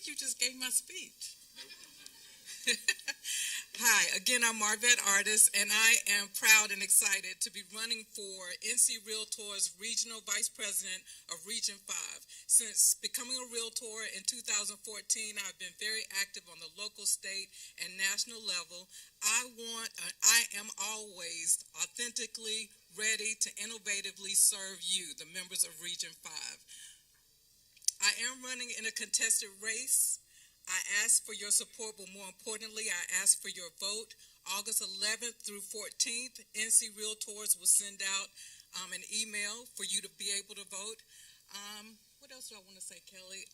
think you just gave my speech. Hi, again, I'm Marvette Artis, and I am proud and excited to be running for NC Realtors Regional Vice President of Region 5. Since becoming a Realtor in 2014, I've been very active on the local, state, and national level. I am always authentically ready to innovatively serve you, the members of Region 5. I am running in a contested race. I ask for your support, but more importantly, I ask for your vote. August 11th through 14th, NC Realtors will send out an email for you to be able to vote. What else do I want to say, Kelly?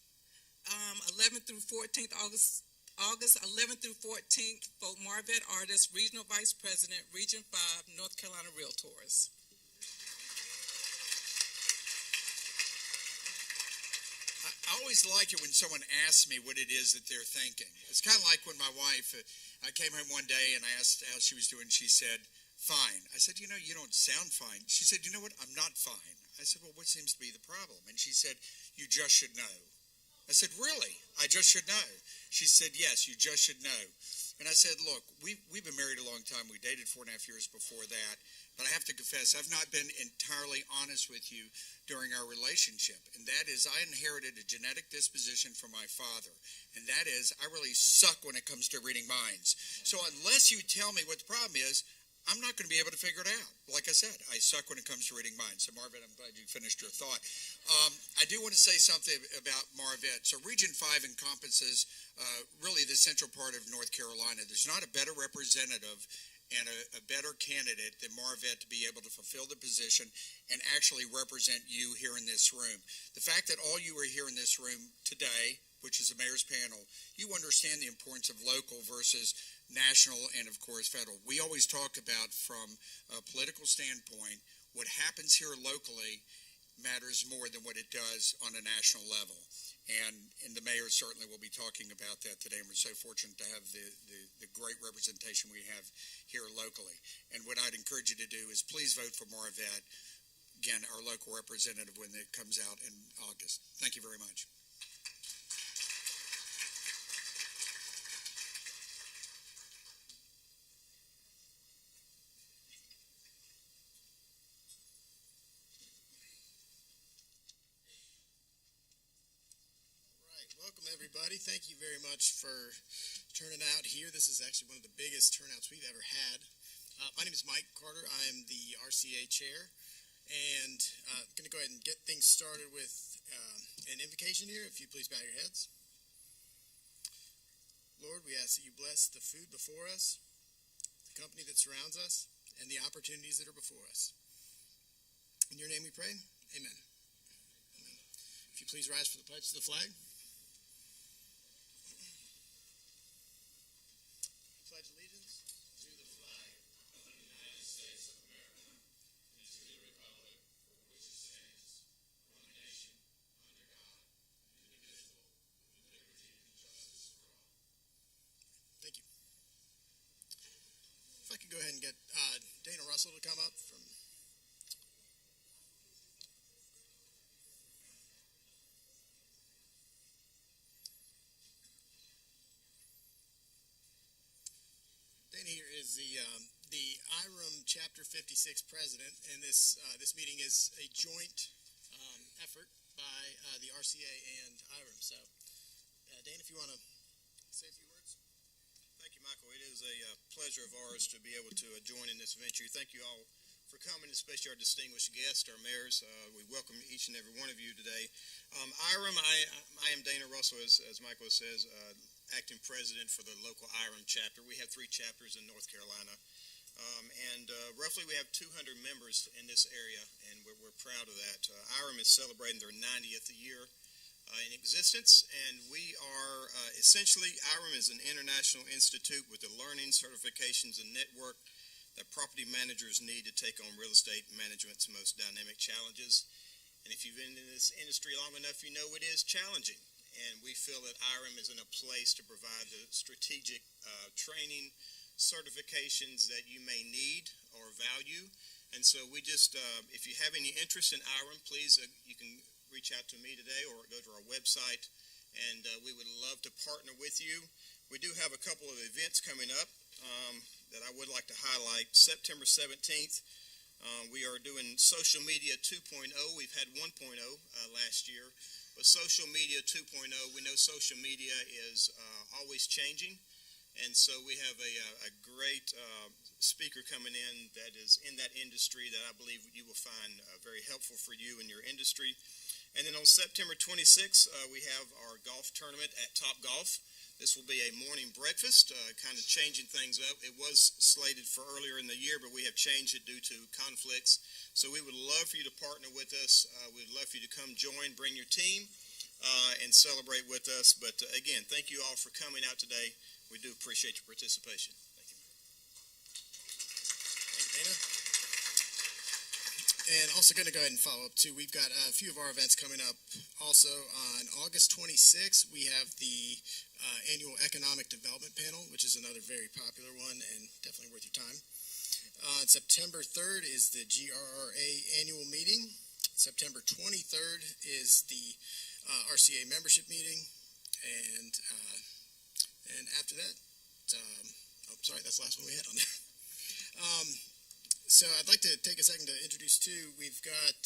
11th through 14th, August 11th through 14th, vote Marvette Artis, Regional Vice President, Region 5, North Carolina Realtors. I always like it when someone asks me what it is that they're thinking. It's kind of like when my wife, I came home one day and I asked how she was doing. She said, fine. I said, you know, you don't sound fine. She said, you know what, I'm not fine. I said, well, what seems to be the problem? And she said, you just should know. I said, really? I just should know. She said, yes, you just should know. And I said, look, we've been married a long time. We dated 4.5 years before that. But I have to confess, I've not been entirely honest with you during our relationship. And that is, I inherited a genetic disposition from my father. And that is, I really suck when it comes to reading minds. So unless you tell me what the problem is, I'm not going to be able to figure it out. Like I said, I suck when it comes to reading minds. So Marvette, I'm glad you finished your thought. I do want to say something about Marvette. So Region 5 encompasses really the central part of North Carolina. There's not a better representative and a better candidate than Marvette to be able to fulfill the position and actually represent you here in this room. The fact that all you are here in this room today, which is the mayor's panel, you understand the importance of local versus national and, of course, federal. We always talk about, from a political standpoint, what happens here locally matters more than what it does on a national level. And the mayor certainly will be talking about that today, and we're so fortunate to have the great representation we have here locally. And what I'd encourage you to do is please vote for Marvette, again, our local representative, when it comes out in August. Thank you very much. Welcome, everybody. Thank you very much for turning out here. This is actually one of the biggest turnouts we've ever had. My name is Mike Carter. I am the RCA chair, and I'm going to go ahead and get things started with an invocation here. If you please bow your heads. Lord, we ask that you bless the food before us, the company that surrounds us, and the opportunities that are before us. In your name we pray. Amen. Amen. If you please rise for the pledge to the flag. Pledge allegiance to the flag of the United States of America and to the republic for which it stands, one nation, under God, indivisible, with liberty and justice for all. Thank you. If I could go ahead and get Dana Russell to come up from... Here is the IREM Chapter 56 president, and this meeting is a joint effort by the RCA and IREM. So, Dan, if you want to say a few words. Thank you, Michael. It is a pleasure of ours to be able to join in this venture. Thank you all for coming, especially our distinguished guests, our mayors. We welcome each and every one of you today. IREM, I am Dana Russell, as Michael says, acting president for the local IREM chapter. We have 3 chapters in North Carolina, and roughly we have 200 members in this area, and we're proud of that. IREM is celebrating their 90th year in existence, and we are essentially, IREM is an international institute with the learning, certifications, and network that property managers need to take on real estate management's most dynamic challenges. And if you've been in this industry long enough, you know it is challenging. And we feel that IREM is in a place to provide the strategic training certifications that you may need or value. And so we just, if you have any interest in IREM, please, you can reach out to me today or go to our website and we would love to partner with you. We do have a couple of events coming up that I would like to highlight. September 17th, we are doing Social Media 2.0. We've had 1.0 last year, but Social Media 2.0, we know social media is always changing, and so we have a great speaker coming in that is in that industry that I believe you will find very helpful for you and your industry. And then on September 26th, we have our golf tournament at Top Golf. This will be a morning breakfast, kind of changing things up. It was slated for earlier in the year, but we have changed it due to conflicts. So we would love for you to partner with us. We'd love for you to come join, bring your team, and celebrate with us. But again, thank you all for coming out today. We do appreciate your participation. Thank you. Thank you, Dana. And also going to go ahead and follow up too. We've got a few of our events coming up. Also on August 26th, we have the annual Economic Development Panel, which is another very popular one and definitely worth your time. September 3rd is the GRRA annual meeting. September 23rd is the RCA membership meeting, and after that, sorry, that's the last one we had on there. So I'd like to take a second to introduce too. We've got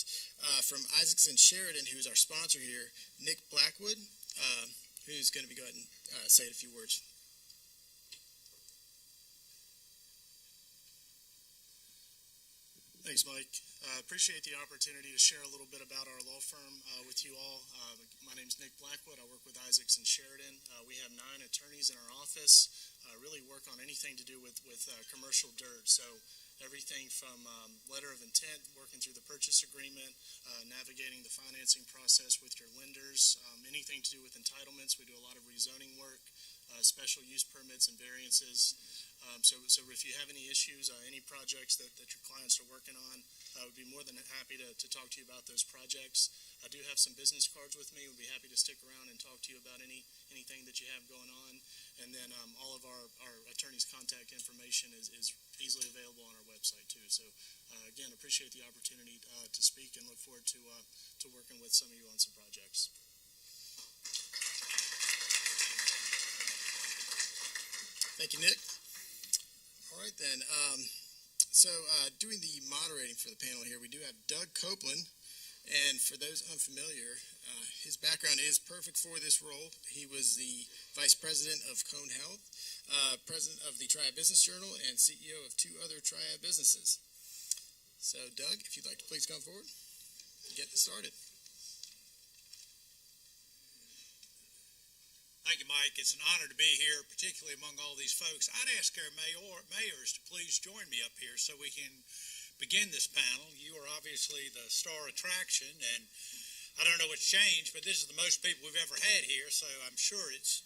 from Isaacs and Sheridan, who's our sponsor here, Nick Blackwood, who's going to be going and say a few words. Thanks, Mike. Appreciate the opportunity to share a little bit about our law firm with you all. My name is Nick Blackwood. I work with Isaacs and Sheridan. We have 9 attorneys in our office. Really work on anything to do with commercial dirt. So everything from letter of intent, working through the purchase agreement, navigating the financing process with your lenders, anything to do with entitlements. We do a lot of rezoning work, special use permits and variances. So if you have any issues, any projects that your clients are working on, I would be more than happy to talk to you about those projects. I do have some business cards with me. We'd be happy to stick around and talk to you about anything that you have going on. And then all of our attorneys' contact information is easily available on our website too. So again, appreciate the opportunity to speak and look forward to working with some of you on some projects. Thank you, Nick. All right, then. Doing the moderating for the panel here, we do have Doug Copeland. And for those unfamiliar, his background is perfect for this role. He was the Vice President of Cone Health, President of the Triad Business Journal, and CEO of 2 other Triad businesses. So, Doug, if you'd like to please come forward and get this started. Thank you, Mike. It's an honor to be here, particularly among all these folks. I'd ask our mayors to please join me up here so we can begin this panel. You are obviously the star attraction, and I don't know what's changed, but this is the most people we've ever had here, so I'm sure it's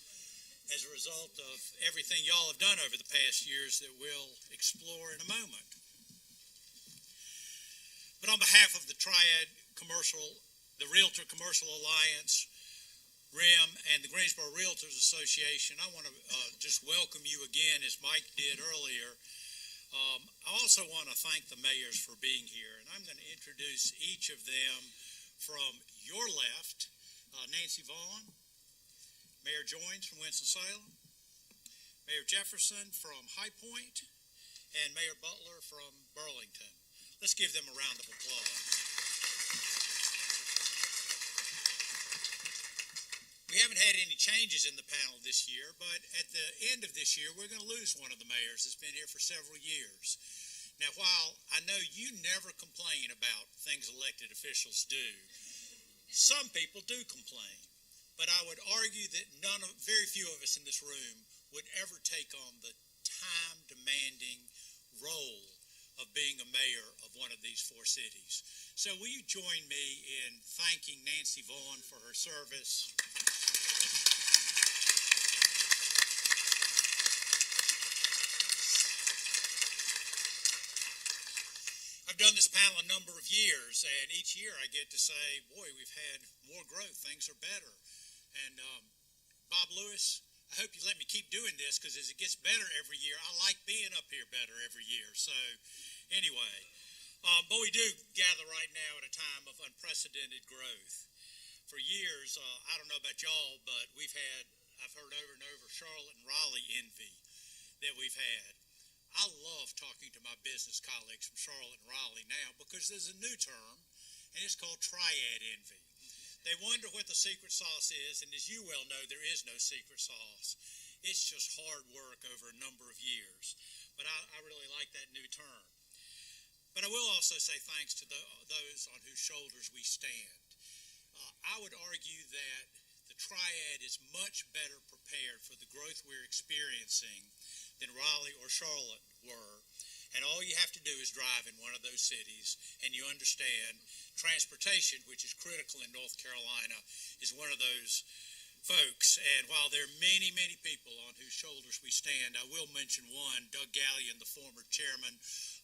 as a result of everything y'all have done over the past years that we'll explore in a moment. But on behalf of the Triad Commercial, the Realtor Commercial Alliance, REM, and the Greensboro Realtors Association, I want to just welcome you again, as Mike did earlier. I also want to thank the mayors for being here, and I'm going to introduce each of them from your left. Nancy Vaughn, Mayor Joines from Winston-Salem, Mayor Jefferson from High Point, and Mayor Butler from Burlington. Let's give them a round of applause. We haven't had any changes in the panel this year, but at the end of this year, we're going to lose one of the mayors that's been here for several years. Now, while I know you never complain about things elected officials do, some people do complain. But I would argue that very few of us in this room would ever take on the time-demanding role of being a mayor of one of these 4 cities. So will you join me in thanking Nancy Vaughn for her service? I've done this panel a number of years, and each year I get to say, boy, we've had more growth. Things are better. And Bob Lewis, I hope you let me keep doing this, because as it gets better every year, I like being up here better every year. So anyway, but we do gather right now at a time of unprecedented growth. for years, I don't know about y'all, but I've heard over and over Charlotte and Raleigh envy that we've had. I love talking to my business colleagues from Charlotte and Raleigh now because there's a new term, and it's called triad envy. They wonder what the secret sauce is, and as you well know, there is no secret sauce. It's just hard work over a number of years. But I really like that new term. But I will also say thanks to those on whose shoulders we stand. I would argue that the triad is much better prepared for the growth we're experiencing than Raleigh or Charlotte were. And all you have to do is drive in one of those cities, and you understand transportation, which is critical in North Carolina, is one of those folks. And while there are many, many people on whose shoulders we stand, I will mention one, Doug Gallion, the former chairman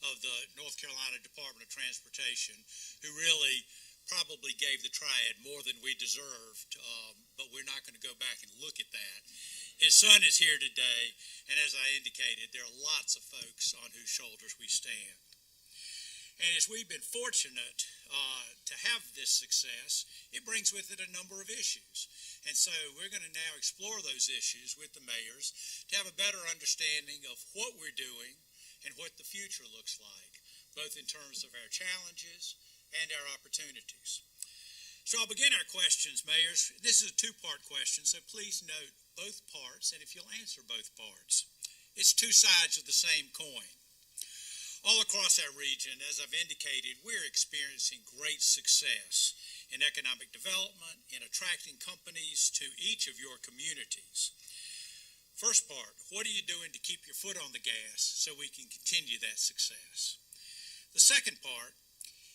of the North Carolina Department of Transportation, who really probably gave the triad more than we deserved, but we're not going to go back and look at that. His son is here today, and as I indicated, there are lots of folks on whose shoulders we stand. And as we've been fortunate to have this success, it brings with it a number of issues. And so we're going to now explore those issues with the mayors to have a better understanding of what we're doing and what the future looks like, both in terms of our challenges and our opportunities. So I'll begin our questions, mayors. This is a two-part question, so please note both parts, and if you'll answer both parts. It's two sides of the same coin. All across our region, as I've indicated, we're experiencing great success in economic development, in attracting companies to each of your communities. First part, what are you doing to keep your foot on the gas so we can continue that success? The second part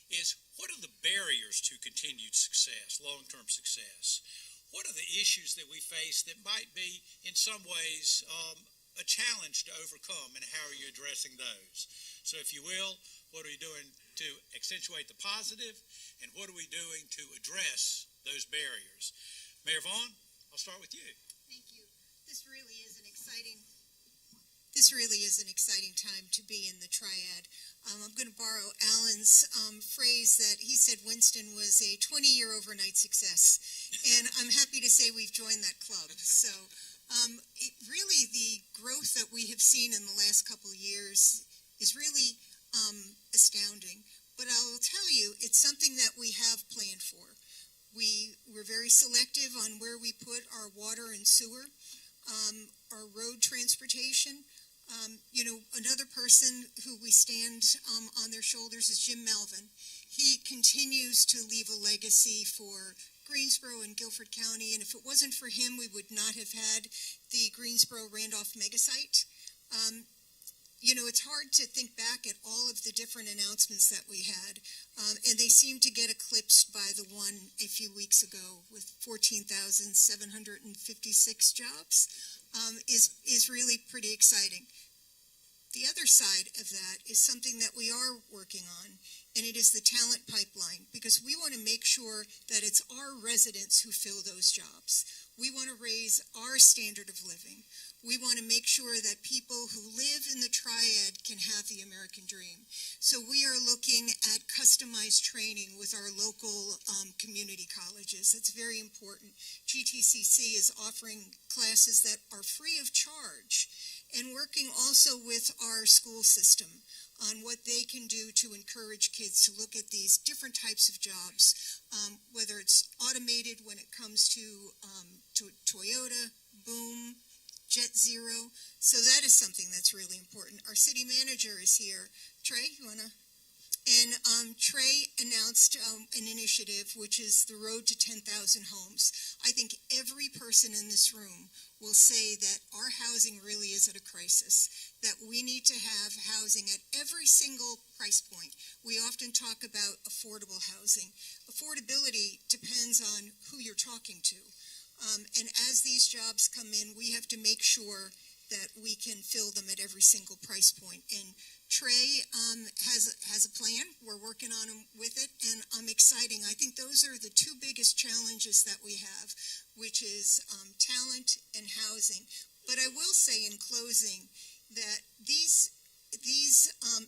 is, what are the barriers to continued success, long-term success? What are the issues that we face that might be, in some ways, a challenge to overcome, and how are you addressing those? So if you will, what are we doing to accentuate the positive, and what are we doing to address those barriers? Mayor Vaughn, I'll start with you. Thank you. This really is an exciting time to be in the triad. I'm going to borrow Alan's phrase that he said Winston was a 20-year overnight success, and I'm happy to say we've joined that club. So really the growth that we have seen in the last couple of years is really astounding. But I will tell you, it's something that we have planned for. We're very selective on where we put our water and sewer, our road transportation. Another person who we stand on their shoulders is Jim Melvin. He continues to leave a legacy for Greensboro and Guilford County, and if it wasn't for him, we would not have had the Greensboro-Randolph megasite. It's hard to think back at all of the different announcements that we had, and they seem to get eclipsed by the one a few weeks ago with 14,756 jobs. Is really pretty exciting. The other side of that is something that we are working on, and it is the talent pipeline, because we want to make sure that it's our residents who fill those jobs. We want to raise our standard of living. We want to make sure that people who live in the triad can have the American dream. So we are looking at customized training with our local community colleges. That's very important. GTCC is offering classes that are free of charge, and working also with our school system on what they can do to encourage kids to look at these different types of jobs, whether it's automated when it comes to Toyota, Boom, Jet Zero. So that is something that's really important. Our city manager is here. Trey, you want to? And Trey announced an initiative, which is the Road to 10,000 Homes. I think every person in this room will say that our housing really is at a crisis, that we need to have housing at every single price point. We often talk about affordable housing. Affordability depends on who you're talking to. And as these jobs come in, we have to make sure that we can fill them at every single price point. And Trey has a plan. We're working on him with it, and I'm excited. I think those are the two biggest challenges that we have, which is talent and housing. But I will say in closing that these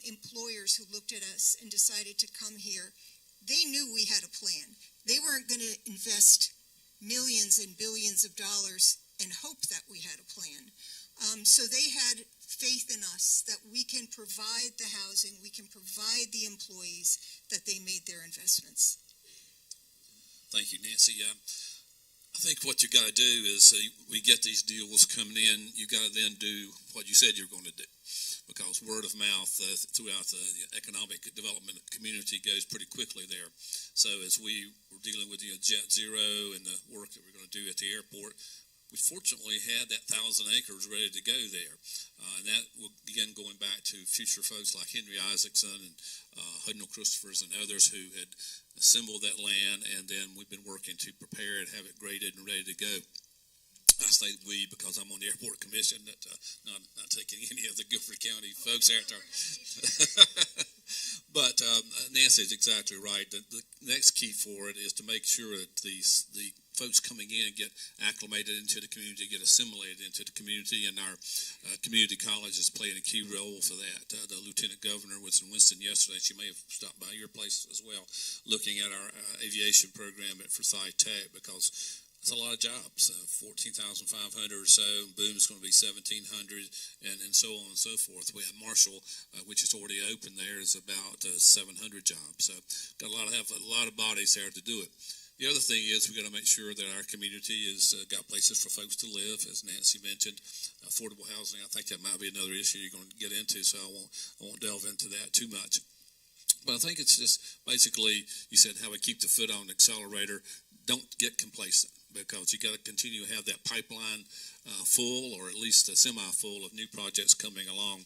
employers who looked at us and decided to come here, they knew we had a plan. They weren't going to invest millions and billions of dollars and hope that we had a plan. So they had faith in us that we can provide the housing, we can provide the employees, that they made their investments. Thank you, Nancy. I think what you got to do is we get these deals coming in, you got to then do what you said you're going to do, because word of mouth throughout the economic development community goes pretty quickly there. So as we were dealing with Jet Zero and the work that we're going to do at the airport, we fortunately had that 1,000 acres ready to go there. And that will begin going back to future folks like Henry Isaacson and Hudnall Christophers and others who had assembled that land, and then we've been working to prepare it, have it graded and ready to go. I say we because I'm on the airport commission, not taking any of the Guilford County folks out there. But Nancy is exactly right. The next key for it is to make sure that the folks coming in get acclimated into the community, get assimilated into the community, and our community college is playing a key role for that. The Lieutenant Governor was in Winston yesterday. She may have stopped by your place as well, looking at our aviation program at Forsyth Tech, because it's a lot of jobs, 14,500 or so. Boom is going to be 1,700, and so on and so forth. We have Marshall, which is already open there, is about 700 jobs. So got have a lot of bodies there to do it. The other thing is we've got to make sure that our community has got places for folks to live, as Nancy mentioned. Affordable housing, I think that might be another issue you're going to get into, so I won't delve into that too much. But I think it's just basically, you said how we keep the foot on the accelerator. Don't get complacent, because you got to continue to have that pipeline full, or at least semi-full, of new projects coming along.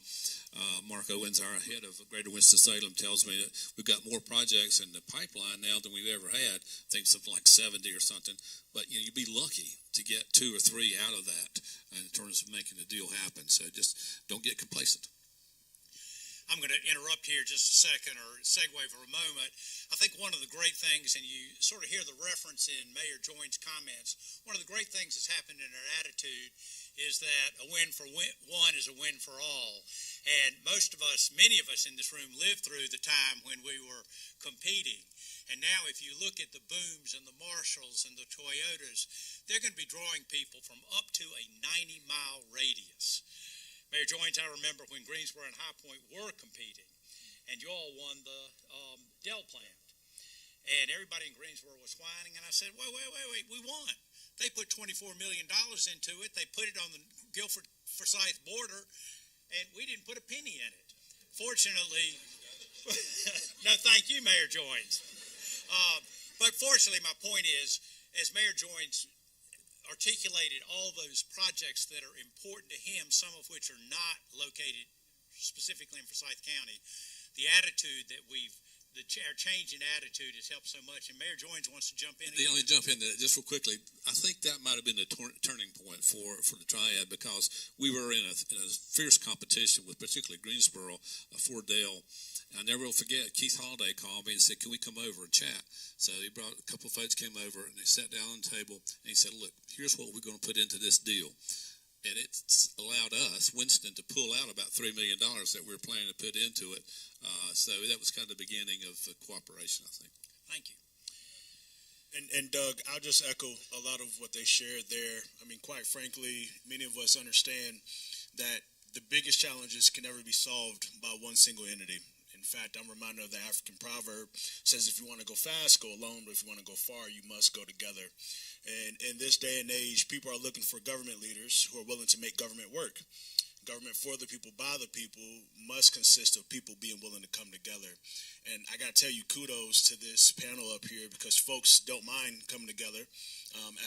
Mark Owens, our head of Greater Winston-Salem, tells me that we've got more projects in the pipeline now than we've ever had. I think something like 70 or something. But you'd be lucky to get 2 or 3 out of that in terms of making the deal happen. So just don't get complacent. I'm going to interrupt here just a second, or segue for a moment. I think one of the great things, and you sort of hear the reference in Mayor Joines' comments, one of the great things that's happened in her attitude is that a win for one is a win for all. And most of us, many of us in this room, lived through the time when we were competing. And now if you look at the Booms and the Marshalls and the Toyotas, they're going to be drawing people from up to a 90-mile radius. Mayor Joines, I remember when Greensboro and High Point were competing, and you all won the Dell plant. And everybody in Greensboro was whining, and I said, wait, we won. They put $24 million into it. They put it on the Guilford-Forsyth border, and we didn't put a penny in it. Fortunately, no, thank you, Mayor Joines. But fortunately, my point is, as Mayor Joines articulated all those projects that are important to him, some of which are not located specifically in Forsyth County, the attitude that our change in attitude has helped so much. And Mayor Joines wants to jump in. Let me jump in there just real quickly. I think that might have been the turning point for the Triad, because we were in a fierce competition with particularly Greensboro for Dell. I never will forget, Keith Holliday called me and said, can we come over and chat? So he brought a couple of folks, came over, and they sat down on the table, and he said, look, here's what we're going to put into this deal. And it's allowed us, Winston, to pull out about $3 million that we were planning to put into it. So that was kind of the beginning of cooperation, I think. Thank you. And Doug, I'll just echo a lot of what they shared there. I mean, quite frankly, many of us understand that the biggest challenges can never be solved by one single entity. In fact, I'm reminded of the African proverb, says if you want to go fast, go alone, but if you want to go far, you must go together. And in this day and age, people are looking for government leaders who are willing to make government work. Government for the people, by the people, must consist of people being willing to come together. And I got to tell you, kudos to this panel up here, because folks don't mind coming together.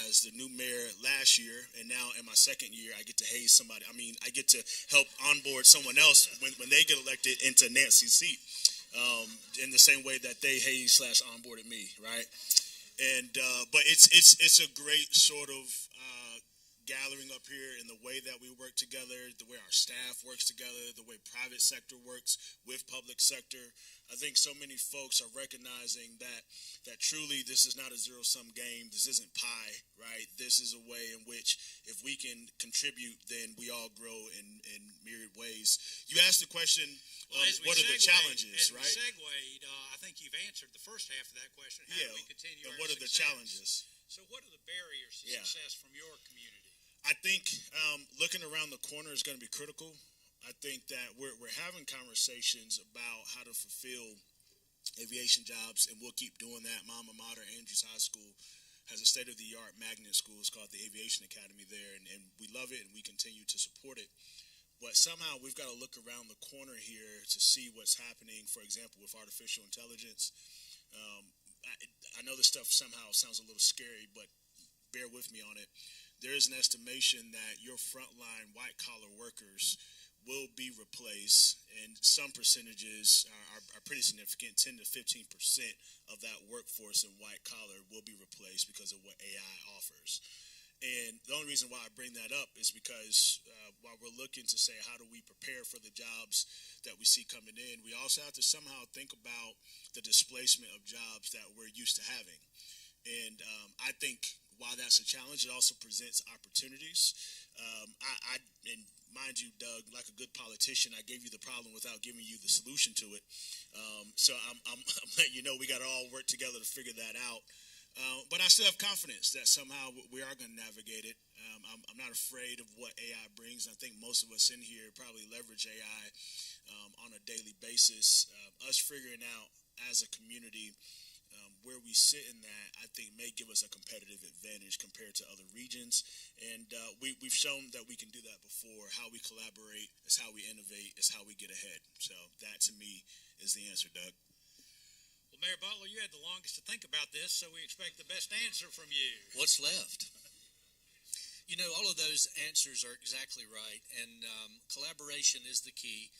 As the new mayor last year, and now in my second year, I get to haze somebody. I mean, I get to help onboard someone else when they get elected into Nancy's seat, in the same way that they haze/onboarded me, right? And but it's a great sort of gathering up here and the way that we work together, the way our staff works together, the way private sector works with public sector. I think so many folks are recognizing that truly this is not a zero-sum game. This isn't pie, right? This is a way in which if we can contribute, then we all grow in myriad ways. You asked the question, what are the challenges, right? As we segued, I think you've answered the first half of that question. How do we continue our what are the challenges? So what are the barriers to success from your community? I think looking around the corner is going to be critical. I think that we're having conversations about how to fulfill aviation jobs, and we'll keep doing that. My alma mater, Andrews High School, has a state-of-the-art magnet school. It's called the Aviation Academy there, and we love it, and we continue to support it. But somehow we've got to look around the corner here to see what's happening, for example, with artificial intelligence. I know this stuff somehow sounds a little scary, but bear with me on it. There is an estimation that your frontline white-collar workers will be replaced, and some percentages are pretty significant. 10 to 15% of that workforce in white-collar will be replaced because of what AI offers. And the only reason why I bring that up is because while we're looking to say how do we prepare for the jobs that we see coming in, we also have to somehow think about the displacement of jobs that we're used to having. And I think while that's a challenge, it also presents opportunities. And mind you, Doug, like a good politician, I gave you the problem without giving you the solution to it. So I'm letting you know we got to all work together to figure that out. But I still have confidence that somehow we are going to navigate it. I'm not afraid of what AI brings. I think most of us in here probably leverage AI on a daily basis. Us figuring out as a community where we sit in that, I think, may give us a competitive advantage compared to other regions. And we've shown that we can do that before. How we collaborate is how we innovate, is how we get ahead. So that, to me, is the answer, Doug. Well, Mayor Butler, you had the longest to think about this, so we expect the best answer from you. What's left? You know, all of those answers are exactly right, and collaboration is the key.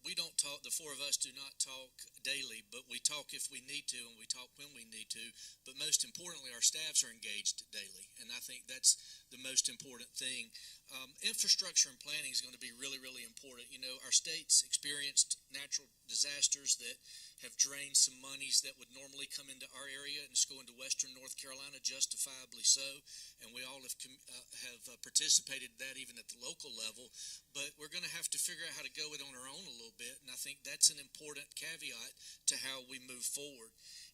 We don't talk, the four of us do not talk daily, but we talk if we need to, and we talk when we need to. But most importantly, our staffs are engaged daily, and I think that's the most important thing. Infrastructure and planning is going to be really, really important. You know, our state's experienced natural disasters that have drained some monies that would normally come into our area and go into western North Carolina, justifiably so. And we all have participated in that even at the local level. But we're going to have to figure out how to go it on our own a little bit. And I think that's an important caveat to how we move forward.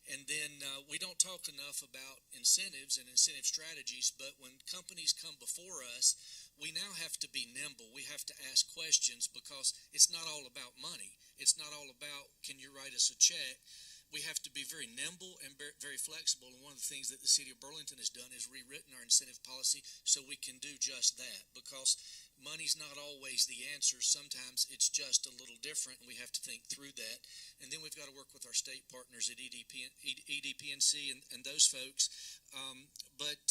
And then we don't talk enough about incentives and incentive strategies, but when companies come before us, we now have to be nimble. We have to ask questions because it's not all about money. It's not all about, can you write us a check? We have to be very nimble and very flexible. And one of the things that the city of Burlington has done is rewritten our incentive policy so we can do just that, because money's not always the answer. Sometimes it's just a little different, and we have to think through that. And then we've got to work with our state partners at EDPNC and those folks. But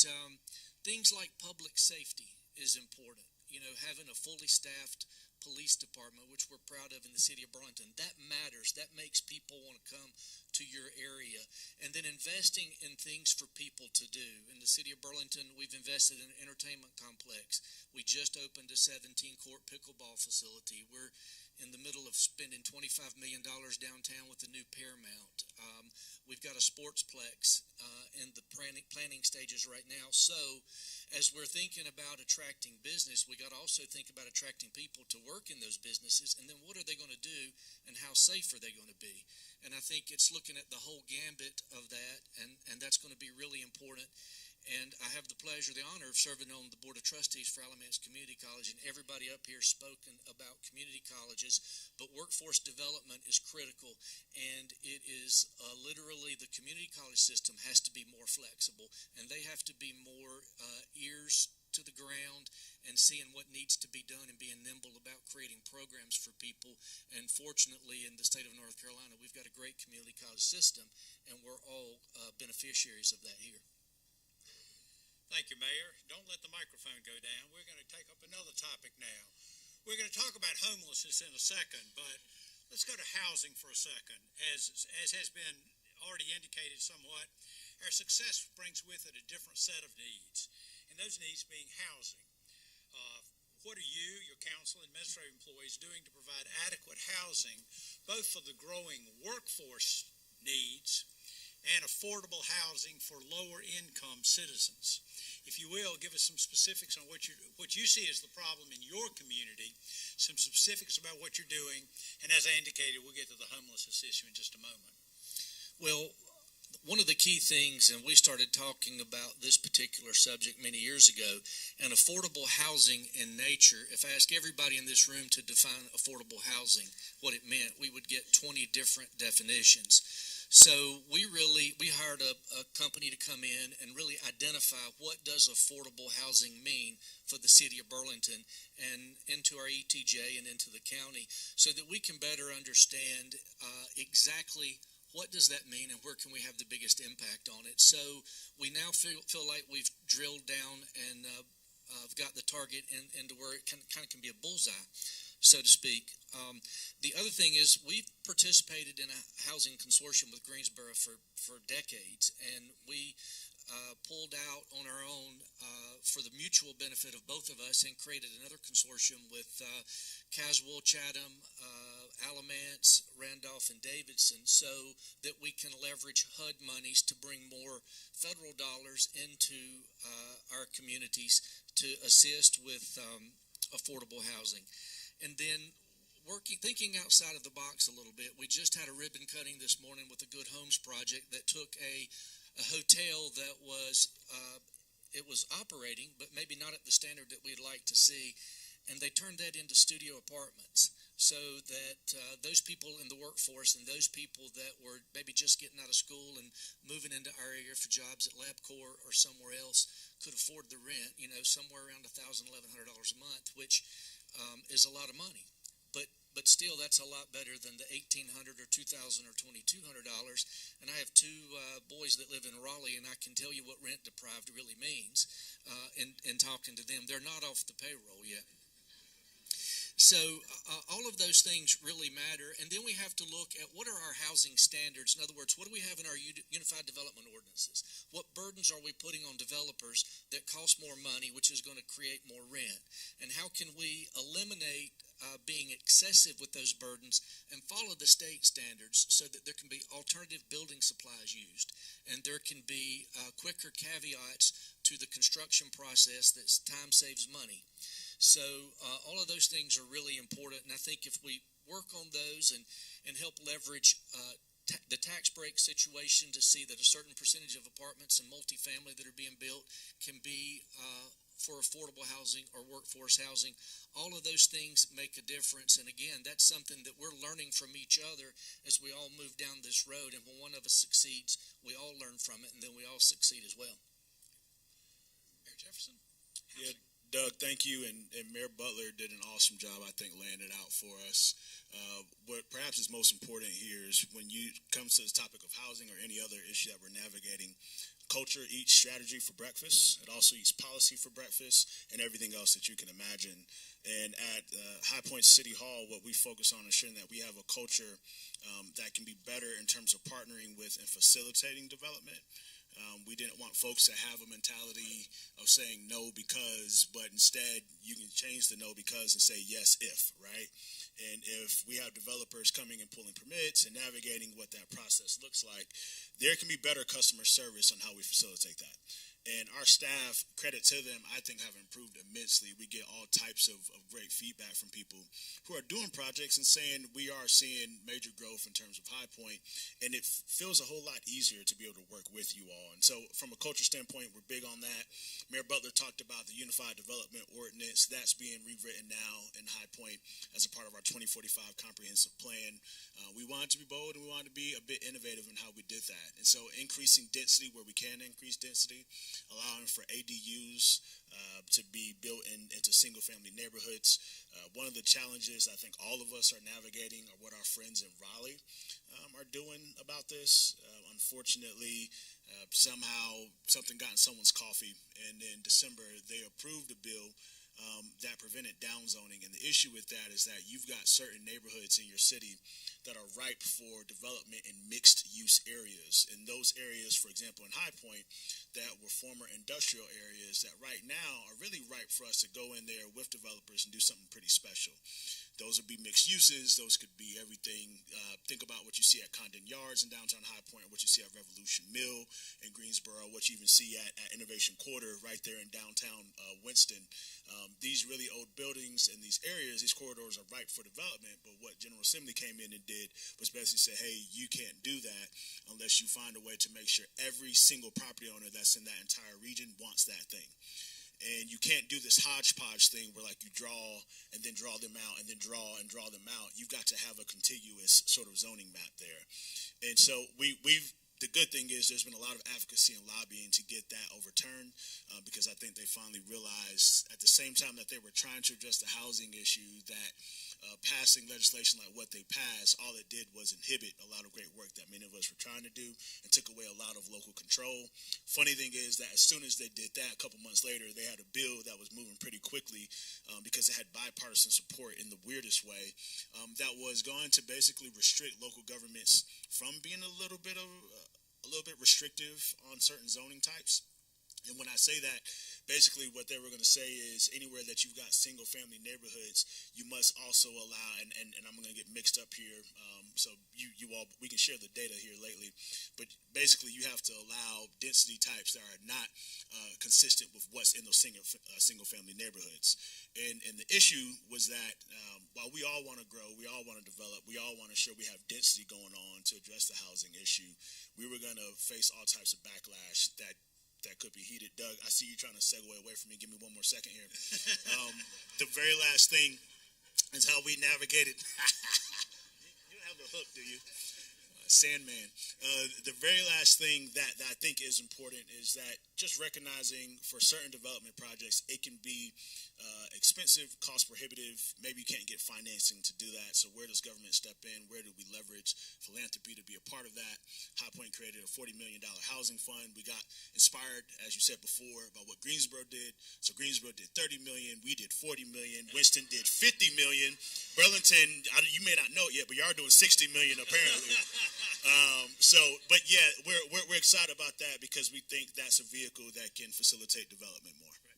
things like public safety is important. You know, having a fully staffed police department, which we're proud of in the city of Burlington, that matters. That makes people want to come to your area. And then investing in things for people to do. In the city of Burlington, we've invested in an entertainment complex. We just opened a 17-court pickleball facility. We're in the middle of spending $25 million downtown with the new Paramount. We've got a sportsplex in the planning stages right now. So as we're thinking about attracting business, we got to also think about attracting people to work in those businesses, and then what are they going to do and how safe are they going to be? And I think it's looking at the whole gambit of that, and that's going to be really important. And I have the pleasure, the honor of serving on the Board of Trustees for Alamance Community College, and everybody up here spoken about community colleges, but workforce development is critical, and it is literally the community college system has to be more flexible, and they have to be more ears to the ground and seeing what needs to be done and being nimble about creating programs for people. And fortunately, in the state of North Carolina, we've got a great community college system, and we're all beneficiaries of that here. Thank you, Mayor. Don't let the microphone go down. We're going to take up another topic now. We're going to talk about homelessness in a second, but let's go to housing for a second. As has been already indicated somewhat, our success brings with it a different set of needs, and those needs being housing. what are you, your council, and administrative employees doing to provide adequate housing, both for the growing workforce needs and affordable housing for lower income citizens? If you will, give us some specifics on what you see as the problem in your community, some specifics about what you're doing, and as I indicated, we'll get to the homelessness issue in just a moment. Well, one of the key things, and we started talking about this particular subject many years ago, and affordable housing in nature, if I ask everybody in this room to define affordable housing, what it meant, we would get 20 different definitions. So we hired a company to come in and really identify what does affordable housing mean for the city of Burlington and into our ETJ and into the county, so that we can better understand exactly what does that mean and where can we have the biggest impact on it. So we now feel like we've drilled down and got the target into where it kind of can be a bullseye, so to speak. The other thing is we've participated in a housing consortium with Greensboro for decades, and we pulled out on our own for the mutual benefit of both of us and created another consortium with Caswell, Chatham, Alamance, Randolph, and Davidson, so that we can leverage HUD monies to bring more federal dollars into our communities to assist with affordable housing. And then thinking outside of the box a little bit, we just had a ribbon cutting this morning with the Good Homes Project that took a hotel that was it was operating, but maybe not at the standard that we'd like to see, and they turned that into studio apartments, so that those people in the workforce and those people that were maybe just getting out of school and moving into our area for jobs at LabCorp or somewhere else could afford the rent, somewhere around $1,000, $1,100 a month, which is a lot of money. But still, that's a lot better than the $1,800 or $2,000 or $2,200. And I have two boys that live in Raleigh, and I can tell you what rent deprived really means in talking to them. They're not off the payroll yet. So all of those things really matter. And then we have to look at what are our housing standards. In other words, what do we have in our Unified Development Ordinances? What burdens are we putting on developers that cost more money, which is going to create more rent? And how can we eliminate being excessive with those burdens and follow the state standards so that there can be alternative building supplies used and there can be quicker caveats to the construction process that time saves money. So all of those things are really important, and I think if we work on those and help leverage the tax break situation to see that a certain percentage of apartments and multifamily that are being built can be for affordable housing or workforce housing, all of those things make a difference. And again, that's something that we're learning from each other as we all move down this road. And when one of us succeeds, we all learn from it, and then we all succeed as well. Mayor Jefferson? Yeah, Doug, thank you. And Mayor Butler did an awesome job, I think, laying it out for us. What perhaps is most important here is when you come to this topic of housing or any other issue that we're navigating, culture eats strategy for breakfast. It also eats policy for breakfast and everything else that you can imagine. And at High Point City Hall, what we focus on is ensuring that we have a culture that can be better in terms of partnering with and facilitating development. We didn't want folks to have a mentality of saying no because, but instead you can change the no because and say yes if, right? And if we have developers coming and pulling permits and navigating what that process looks like, there can be better customer service on how we facilitate that. And our staff, credit to them, I think have improved immensely. We get all types of great feedback from people who are doing projects and saying we are seeing major growth in terms of High Point, and it feels a whole lot easier to be able to work with you all. And so from a culture standpoint, we're big on that. Mayor Butler talked about the Unified Development Ordinance. That's being rewritten now in High Point as a part of our 2045 comprehensive plan. We wanted to be bold and we wanted to be a bit innovative in how we did that. And so increasing density where we can increase density, allowing for ADUs to be built into single-family neighborhoods. One of the challenges I think all of us are navigating are what our friends in Raleigh are doing about this. Unfortunately, somehow something got in someone's coffee, and in December they approved a bill that prevented downzoning. And the issue with that is that you've got certain neighborhoods in your city that are ripe for development in mixed-use areas. And those areas, for example, in High Point, that were former industrial areas that right now are really ripe for us to go in there with developers and do something pretty special. Those would be mixed uses. Those could be everything. Think about what you see at Condon Yards in downtown High Point, what you see at Revolution Mill in Greensboro, what you even see at Innovation Quarter right there in downtown Winston. These really old buildings in these areas, these corridors are ripe for development, but what General Assembly came in and did was basically say, hey, you can't do that unless you find a way to make sure every single property owner that's in that entire region wants that thing. And you can't do this hodgepodge thing where like you draw and then draw them out and then draw and draw them out. You've got to have a contiguous sort of zoning map there. And so the good thing is there's been a lot of advocacy and lobbying to get that overturned because I think they finally realized at the same time that they were trying to address the housing issue that passing legislation like what they passed, all it did was inhibit a lot of great work that many of us were trying to do and took away a lot of local control. Funny thing is that as soon as they did that, a couple months later, they had a bill that was moving pretty quickly because it had bipartisan support in the weirdest way that was going to basically restrict local governments from being a little bit restrictive on certain zoning types. And when I say that, basically what they were going to say is anywhere that you've got single-family neighborhoods, you must also allow, and I'm going to get mixed up here, so you all, we can share the data here lately, but basically you have to allow density types that are not consistent with what's in those single-family neighborhoods. And the issue was that while we all want to grow, we all want to develop, we all want to ensure we have density going on to address the housing issue, we were going to face all types of backlash that could be heated. Doug, I see you trying to segue away from me. Give me one more second here. The very last thing is how we navigated. You don't have the hook, do you? Sandman. The very last thing that I think is important is that just recognizing for certain development projects, it can be expensive, cost prohibitive. Maybe you can't get financing to do that. So where does government step in? Where do we leverage philanthropy to be a part of that? High Point created a $40 million housing fund. We got inspired, as you said before, by what Greensboro did. So Greensboro did $30 million. We did $40 million. Winston did $50 million. Burlington, you may not know it yet, but y'all doing $60 million apparently. But yeah, we're excited about that because we think that's a vehicle that can facilitate development more. Right.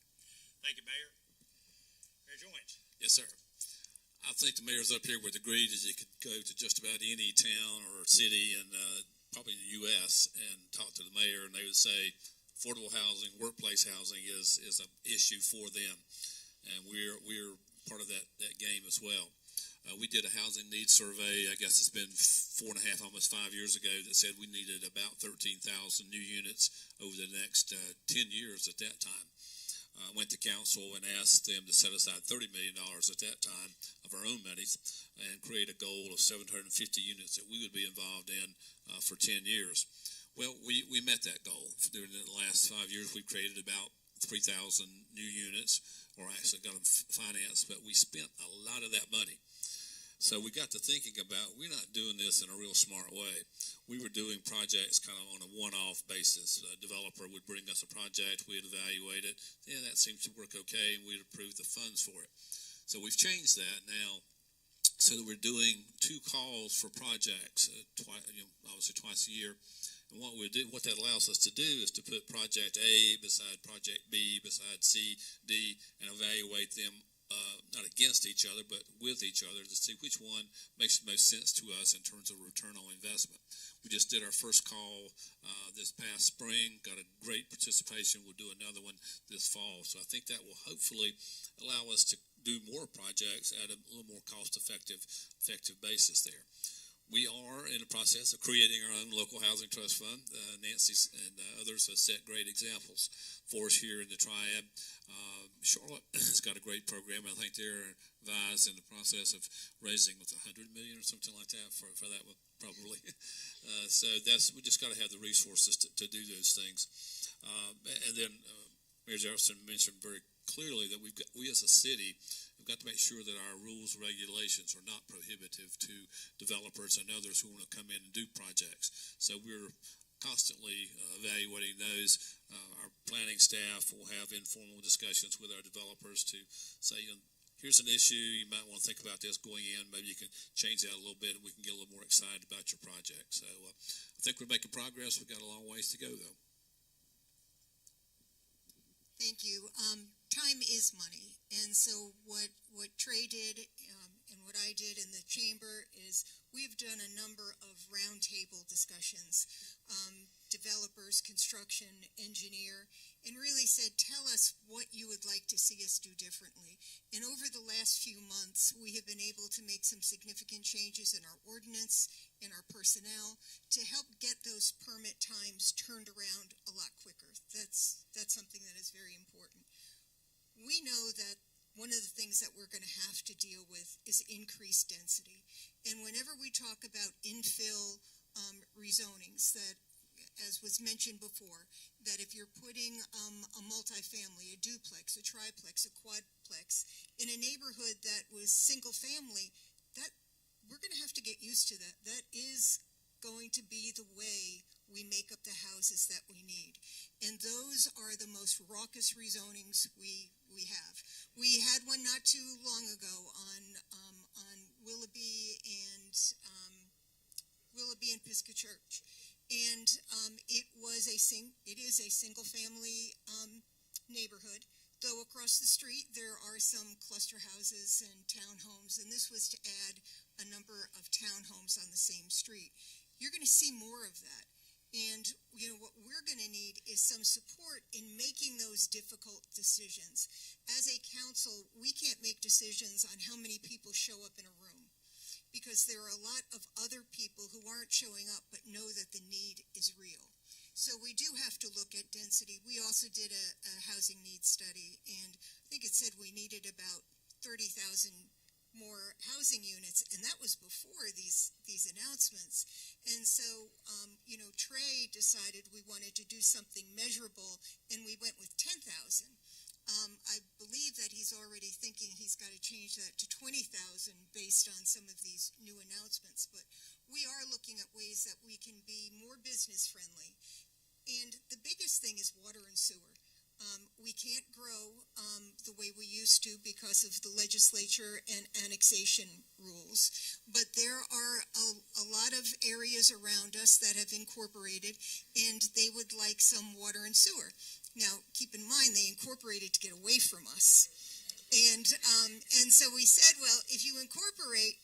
Thank you, Mayor. Mayor Joins. Yes, sir. I think the mayors up here would agree that you could go to just about any town or city and probably in the U.S. and talk to the mayor, and they would say affordable housing, workplace housing is an issue for them, and we're part of that game as well. We did a housing needs survey, I guess it's been 4.5, almost 5 years ago, that said we needed about 13,000 new units over the next 10 years at that time. Went to council and asked them to set aside $30 million at that time of our own monies and create a goal of 750 units that we would be involved in for 10 years. Well, we met that goal. During the last 5 years, we created about 3,000 new units, or actually got them financed, but we spent a lot of that money. So we got to thinking about, we're not doing this in a real smart way. We were doing projects kind of on a one-off basis. A developer would bring us a project, we'd evaluate it, and that seems to work okay, and we'd approve the funds for it. So we've changed that now so that we're doing 2 calls for projects, obviously twice a year. And what that allows us to do is to put project A beside project B, beside C, D, and evaluate them not against each other, but with each other to see which one makes the most sense to us in terms of return on investment. We just did our first call this past spring, got a great participation. We'll do another one this fall. So I think that will hopefully allow us to do more projects at a little more cost-effective basis there. We are in the process of creating our own local housing trust fund. Nancy and others have set great examples for us here in the Triad. Charlotte has got a great program. I think they're advised in the process of raising with $100 million or something like that for that one, probably. So we just got to have the resources to do those things. And then Mayor Jefferson mentioned very clearly that we as a city have got to make sure that our rules and regulations are not prohibitive to developers and others who want to come in and do projects. So we're constantly evaluating those. Our planning staff will have informal discussions with our developers to say, here's an issue, you might want to think about this going in. Maybe you can change that a little bit and we can get a little more excited about your project. So I think we're making progress. We've got a long ways to go, though. Thank you. Time is money, and so what Trey did and what I did in the chamber is we've done a number of roundtable discussions, developers, construction, engineer, and really said, tell us what you would like to see us do differently. And over the last few months, we have been able to make some significant changes in our ordinance, in our personnel, to help get those permit times turned around a lot quicker. That's something that is very important. We know that one of the things that we're going to have to deal with is increased density. And whenever we talk about infill rezonings, that, as was mentioned before, that if you're putting a multifamily, a duplex, a triplex, a quadplex in a neighborhood that was single family, that we're going to have to get used to that. That is going to be the way we make up the houses that we need. And those are the most raucous rezonings we have. We had one not too long ago on Willoughby and Pisgah Church. And it is a single family neighborhood, though across the street there are some cluster houses and townhomes, and this was to add a number of townhomes on the same street. You're going to see more of that. And what we're going to need is some support in making those difficult decisions. As a council, we can't make decisions on how many people show up in a room, because there are a lot of other people who aren't showing up but know that the need is real. So we do have to look at density. We also did a housing needs study, and I think it said we needed about 30,000 more housing units, and that was before these announcements. And so, Trey decided we wanted to do something measurable, and we went with 10,000. I believe that he's already thinking he's got to change that to 20,000 based on some of these new announcements. But we are looking at ways that we can be more business friendly. And the biggest thing is water and sewer. We can't grow the way we used to because of the legislature and annexation rules. But there are a lot of areas around us that have incorporated, and they would like some water and sewer. Now, keep in mind, they incorporated to get away from us. And so we said, well, if you incorporate,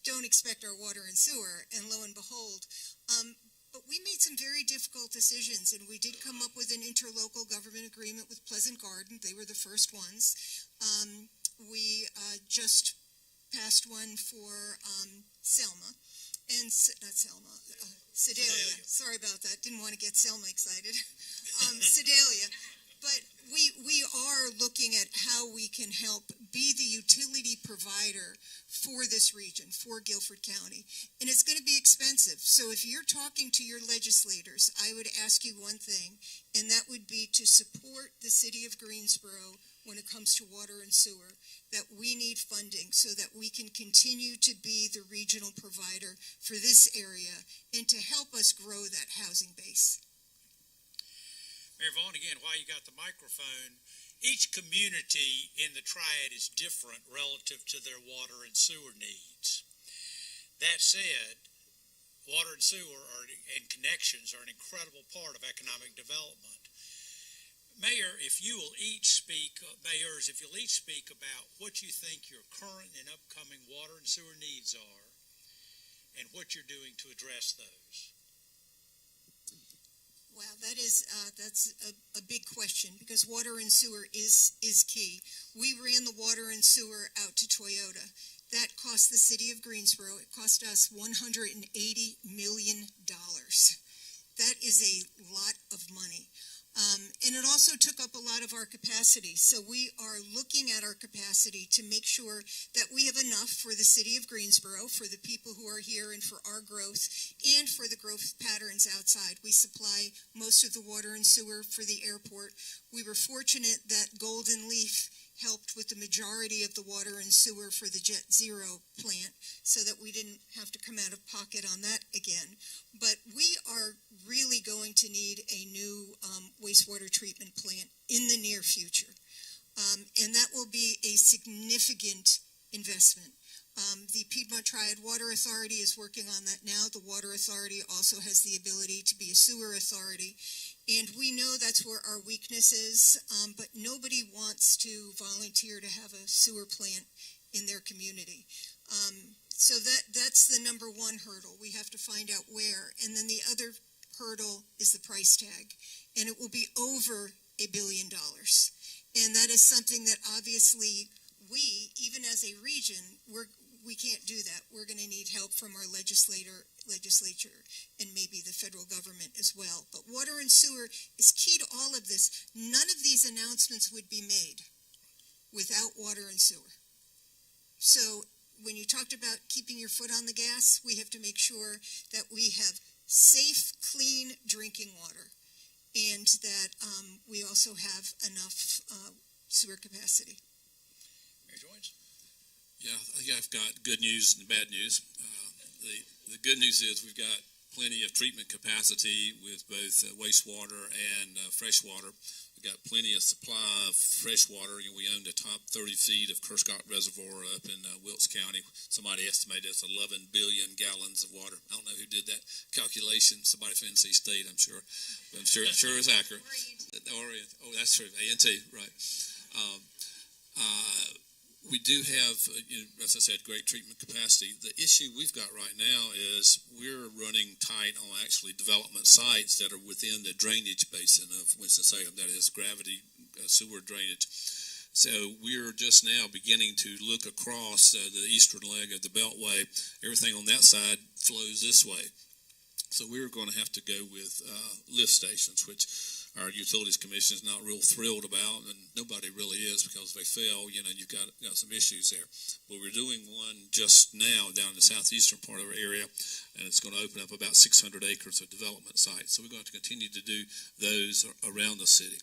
don't expect our water and sewer. And lo and behold, but we made some very difficult decisions, and we did come up with an interlocal government agreement with Pleasant Garden. They were the first ones. We just passed one for Selma, and not Selma, Sedalia. Sorry about that. Didn't want to get Selma excited. Sedalia. But we are looking at how we can help be the utility provider for this region, for Guilford County. And it's going to be expensive. So if you're talking to your legislators, I would ask you one thing, and that would be to support the city of Greensboro when it comes to water and sewer, that we need funding so that we can continue to be the regional provider for this area and to help us grow that housing base. Mayor Vaughn, again, while you got the microphone, each community in the Triad is different relative to their water and sewer needs. That said, water and sewer and connections are an incredible part of economic development. Mayor, if you'll each speak about what you think your current and upcoming water and sewer needs are and what you're doing to address those. Wow, that's a big question, because water and sewer is key. We ran the water and sewer out to Toyota. That cost the city of Greensboro, it cost us $180 million. That is a lot of money. And it also took up a lot of our capacity. So we are looking at our capacity to make sure that we have enough for the city of Greensboro, for the people who are here and for our growth, and for the growth patterns outside. We supply most of the water and sewer for the airport. We were fortunate that Golden Leaf helped with the majority of the water and sewer for the Jet Zero plant so that we didn't have to come out of pocket on that again. But we are really going to need a new wastewater treatment plant in the near future. And that will be a significant investment. The Piedmont Triad Water Authority is working on that now. The Water Authority also has the ability to be a sewer authority. And we know that's where our weakness is, but nobody wants to volunteer to have a sewer plant in their community. So that's the number one hurdle. We have to find out where. And then the other hurdle is the price tag. And it will be over $1 billion. And that is something that obviously we, even as a region, we can't do that. We're going to need help from our legislature and maybe the federal government as well. But water and sewer is key to all of this. None of these announcements would be made without water and sewer. So when you talked about keeping your foot on the gas, we have to make sure that we have safe, clean drinking water and that we also have enough sewer capacity. Mayor Joynes? Yeah, I think I've got good news and bad news. The good news is we've got plenty of treatment capacity with both wastewater and fresh water. We've got plenty of supply of fresh water. You know, we own the top 30 feet of Kerscott Reservoir up in Wilkes County. Somebody estimated it's 11 billion gallons of water. I don't know who did that calculation. Somebody from NC State, I'm sure. But I'm sure it's accurate. Oh, that's true. A&T, right. We do have, as I said, great treatment capacity. The issue we've got right now is we're running tight on actually development sites that are within the drainage basin of Winston-Salem, that is gravity sewer drainage. So we're just now beginning to look across the eastern leg of the Beltway. Everything on that side flows this way. So we're going to have to go with lift stations, which our Utilities Commission is not real thrilled about, and nobody really is, because if they fail, you've got some issues there. But we're doing one just now down in the southeastern part of our area, and it's going to open up about 600 acres of development sites. So we're going to continue to do those around the city.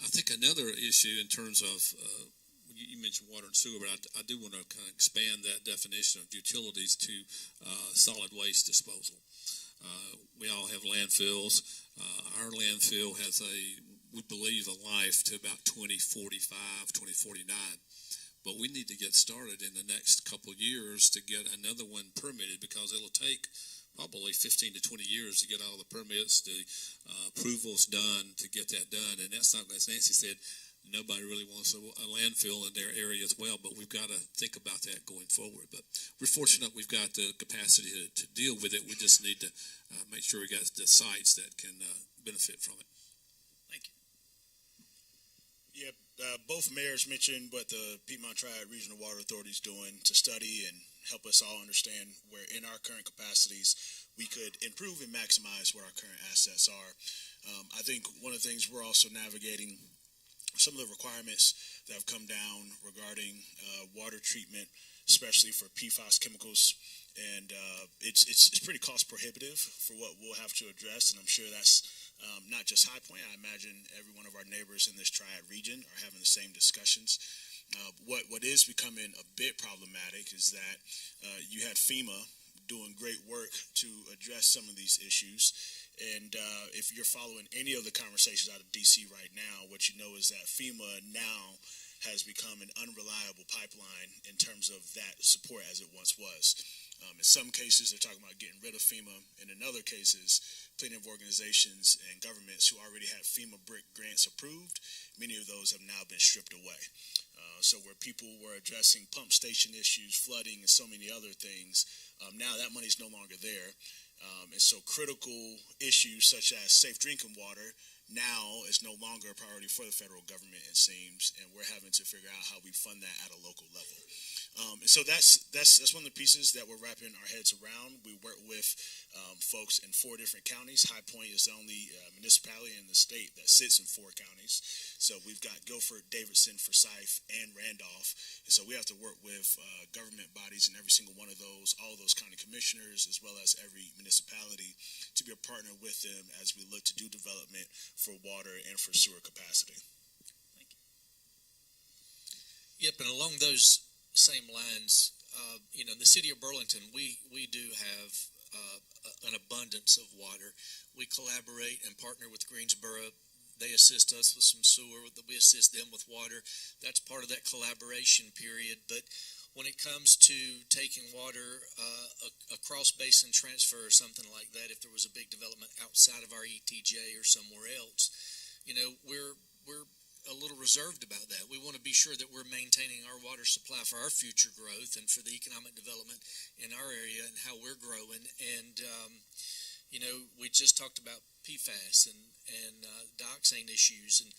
I think another issue in terms of, you mentioned water and sewer, but I do want to kind of expand that definition of utilities to solid waste disposal. We all have landfills. Our landfill has we believe, a life to about 2045, 2049. But we need to get started in the next couple of years to get another one permitted, because it'll take probably 15 to 20 years to get all the permits, the approvals done, to get that done. And that's not, as Nancy said, nobody really wants a landfill in their area as well, but we've got to think about that going forward. But we're fortunate we've got the capacity to deal with it. We just need to make sure we got the sites that can benefit from it. Thank you. Yeah, both mayors mentioned what the Piedmont Triad Regional Water Authority is doing to study and help us all understand where in our current capacities we could improve and maximize what our current assets are. I think one of the things we're also navigating some of the requirements that have come down regarding water treatment, especially for PFAS chemicals, and it's pretty cost prohibitive for what we'll have to address, and I'm sure that's not just High Point. I imagine every one of our neighbors in this Triad region are having the same discussions. What is becoming a bit problematic is that you had FEMA doing great work to address some of these issues. And if you're following any of the conversations out of D.C. right now, what you know is that FEMA now has become an unreliable pipeline in terms of that support as it once was. In some cases, they're talking about getting rid of FEMA, and in other cases, plenty of organizations and governments who already had FEMA BRIC grants approved, many of those have now been stripped away. So where people were addressing pump station issues, flooding, and so many other things, now that money's no longer there. And so critical issues such as safe drinking water now is no longer a priority for the federal government, it seems, and we're having to figure out how we fund that at a local level. And so that's one of the pieces that we're wrapping our heads around. We work with folks in 4 different counties. High Point is the only municipality in the state that sits in 4 counties. So we've got Guilford, Davidson, Forsyth, and Randolph. And so we have to work with government bodies in every single one of those, all of those county commissioners, as well as every municipality, to be a partner with them as we look to do development for water and for sewer capacity. Thank you. Yep, and along those same lines, the city of Burlington, we do have an abundance of water. We collaborate and partner with Greensboro. They assist us with some sewer. We assist them with water. That's part of that collaboration period. But when it comes to taking water across basin transfer or something like that, if there was a big development outside of our ETJ or somewhere else, we're a little reserved about that. We want to be sure that we're maintaining our water supply for our future growth and for the economic development in our area and how we're growing. And we just talked about PFAS and dioxane issues and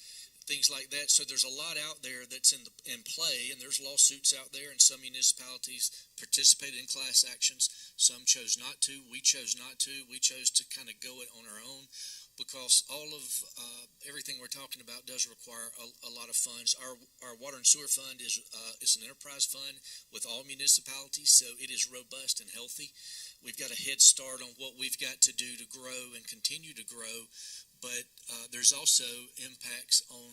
things like that. So there's a lot out there that's in play, and there's lawsuits out there, and some municipalities participated in class actions. Some chose not to. We chose not to. We chose to kind of go it on our own, because all of everything we're talking about does require a lot of funds. Our water and sewer fund is an enterprise fund with all municipalities, so it is robust and healthy. We've got a head start on what we've got to do to grow and continue to grow, but there's also impacts on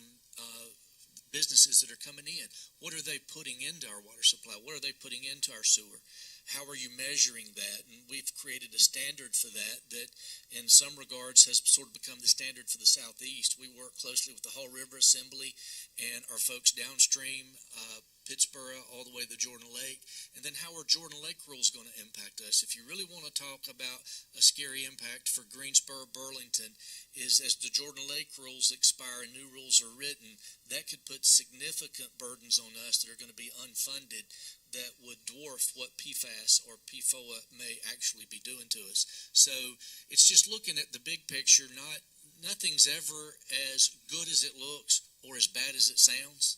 businesses that are coming in. What are they putting into our water supply? What are they putting into our sewer? How are you measuring that? And we've created a standard for that in some regards has sort of become the standard for the Southeast. We work closely with the Hall River Assembly and our folks downstream, Pittsburgh, all the way to Jordan Lake. And then how are Jordan Lake rules going to impact us? If you really want to talk about a scary impact for Greensboro, Burlington, is as the Jordan Lake rules expire and new rules are written, that could put significant burdens on us that are going to be unfunded that would dwarf what PFAS or PFOA may actually be doing to us. So it's just looking at the big picture. Nothing's ever as good as it looks or as bad as it sounds.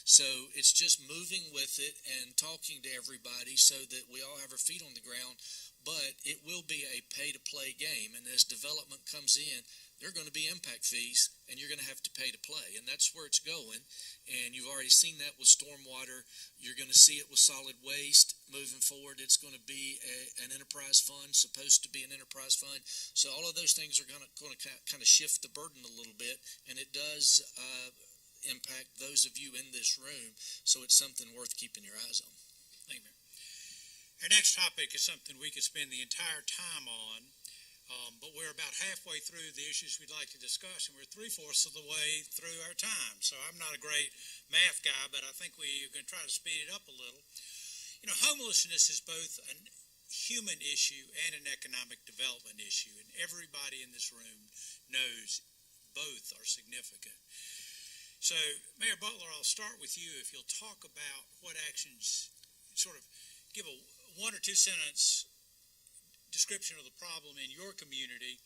So it's just moving with it and talking to everybody so that we all have our feet on the ground. But it will be a pay-to-play game, and as development comes in, there are going to be impact fees, and you're going to have to pay to play, and that's where it's going. And you've already seen that with stormwater. You're going to see it with solid waste moving forward. It's going to be an enterprise fund, supposed to be an enterprise fund. So all of those things are going to kind of shift the burden a little bit, and it does impact those of you in this room. So it's something worth keeping your eyes on. Thank you. Our next topic is something we could spend the entire time on. But we're about halfway through the issues we'd like to discuss, and we're 3/4 of the way through our time. So I'm not a great math guy, but I think we're going to try to speed it up a little. Homelessness is both a human issue and an economic development issue, and everybody in this room knows both are significant. So, Mayor Butler, I'll start with you. If you'll talk about what actions, sort of give a 1 or 2 sentence description of the problem in your community,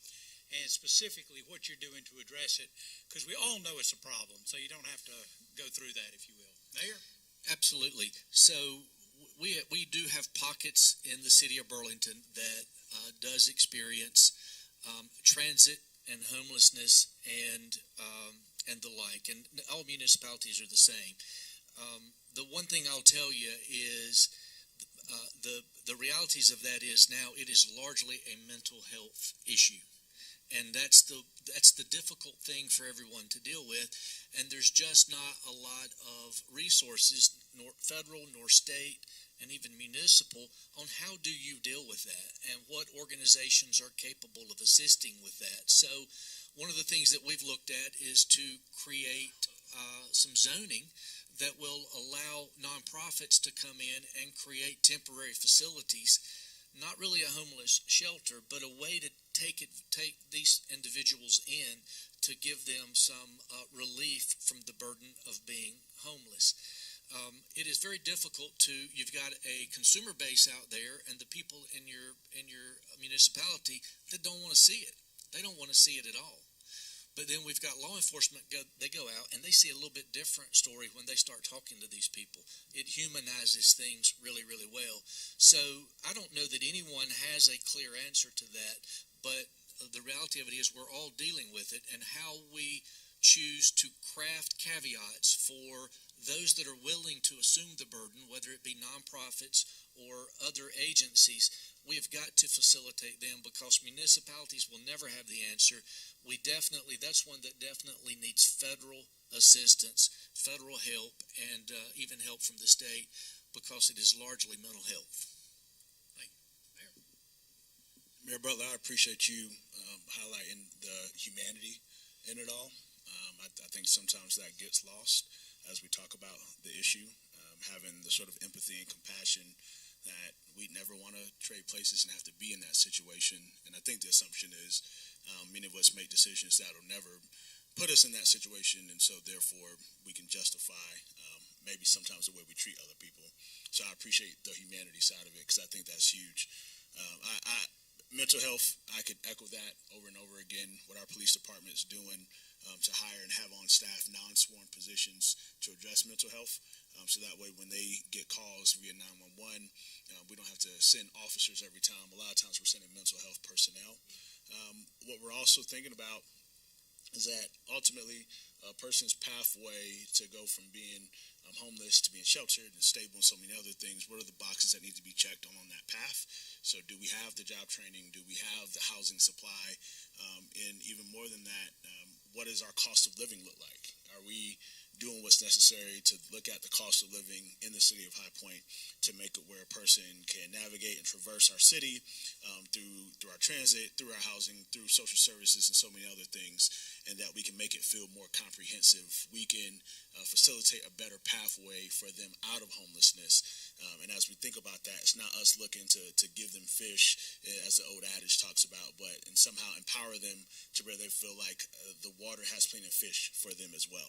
and specifically what you're doing to address it, because we all know it's a problem, so you don't have to go through that, if you will. Mayor? Absolutely. So we do have pockets in the city of Burlington that does experience transit and homelessness and the like, and all municipalities are the same. The one thing I'll tell you is the realities of that is now it is largely a mental health issue, and that's the difficult thing for everyone to deal with. And there's just not a lot of resources, nor federal nor state and even municipal, on how do you deal with that and what organizations are capable of assisting with that. So one of the things that we've looked at is to create some zoning that will allow nonprofits to come in and create temporary facilities, not really a homeless shelter, but a way to take these individuals in to give them some relief from the burden of being homeless. It is very difficult you've got a consumer base out there and the people in your municipality that don't want to see it. They don't want to see it at all. But then we've got law enforcement, they go out and they see a little bit different story when they start talking to these people. It humanizes things really, really well. So I don't know that anyone has a clear answer to that, but the reality of it is we're all dealing with it, and how we choose to craft caveats for those that are willing to assume the burden, whether it be nonprofits or other agencies. We have got to facilitate them, because municipalities will never have the answer. That's one that definitely needs federal assistance federal help, and even help from the state, because it is largely mental health. Mayor Butler, I appreciate you highlighting the humanity in it all. I think sometimes that gets lost as we talk about the issue, having the sort of empathy and compassion that we never want to trade places and have to be in that situation. And I think the assumption is many of us make decisions that will never put us in that situation, and so therefore we can justify maybe sometimes the way we treat other people. So I appreciate the humanity side of it, because I think that's huge. Mental health, I could echo that over and over again, what our police department is doing to hire and have on staff non-sworn positions to address mental health. So that way when they get calls via 911, we don't have to send officers every time. A lot of times we're sending mental health personnel. What we're also thinking about is that ultimately a person's pathway to go from being homeless to being sheltered and stable and so many other things, what are the boxes that need to be checked on that path? So do we have the job training? Do we have the housing supply? And even more than that, what does our cost of living look like? Are we doing what's necessary to look at the cost of living in the city of High Point to make it where a person can navigate and traverse our city through our transit, through our housing, through social services, and so many other things, and that we can make it feel more comprehensive. We can facilitate a better pathway for them out of homelessness. And as we think about that, it's not us looking to give them fish, as the old adage talks about, but and somehow empower them to where they feel like the water has plenty of fish for them as well.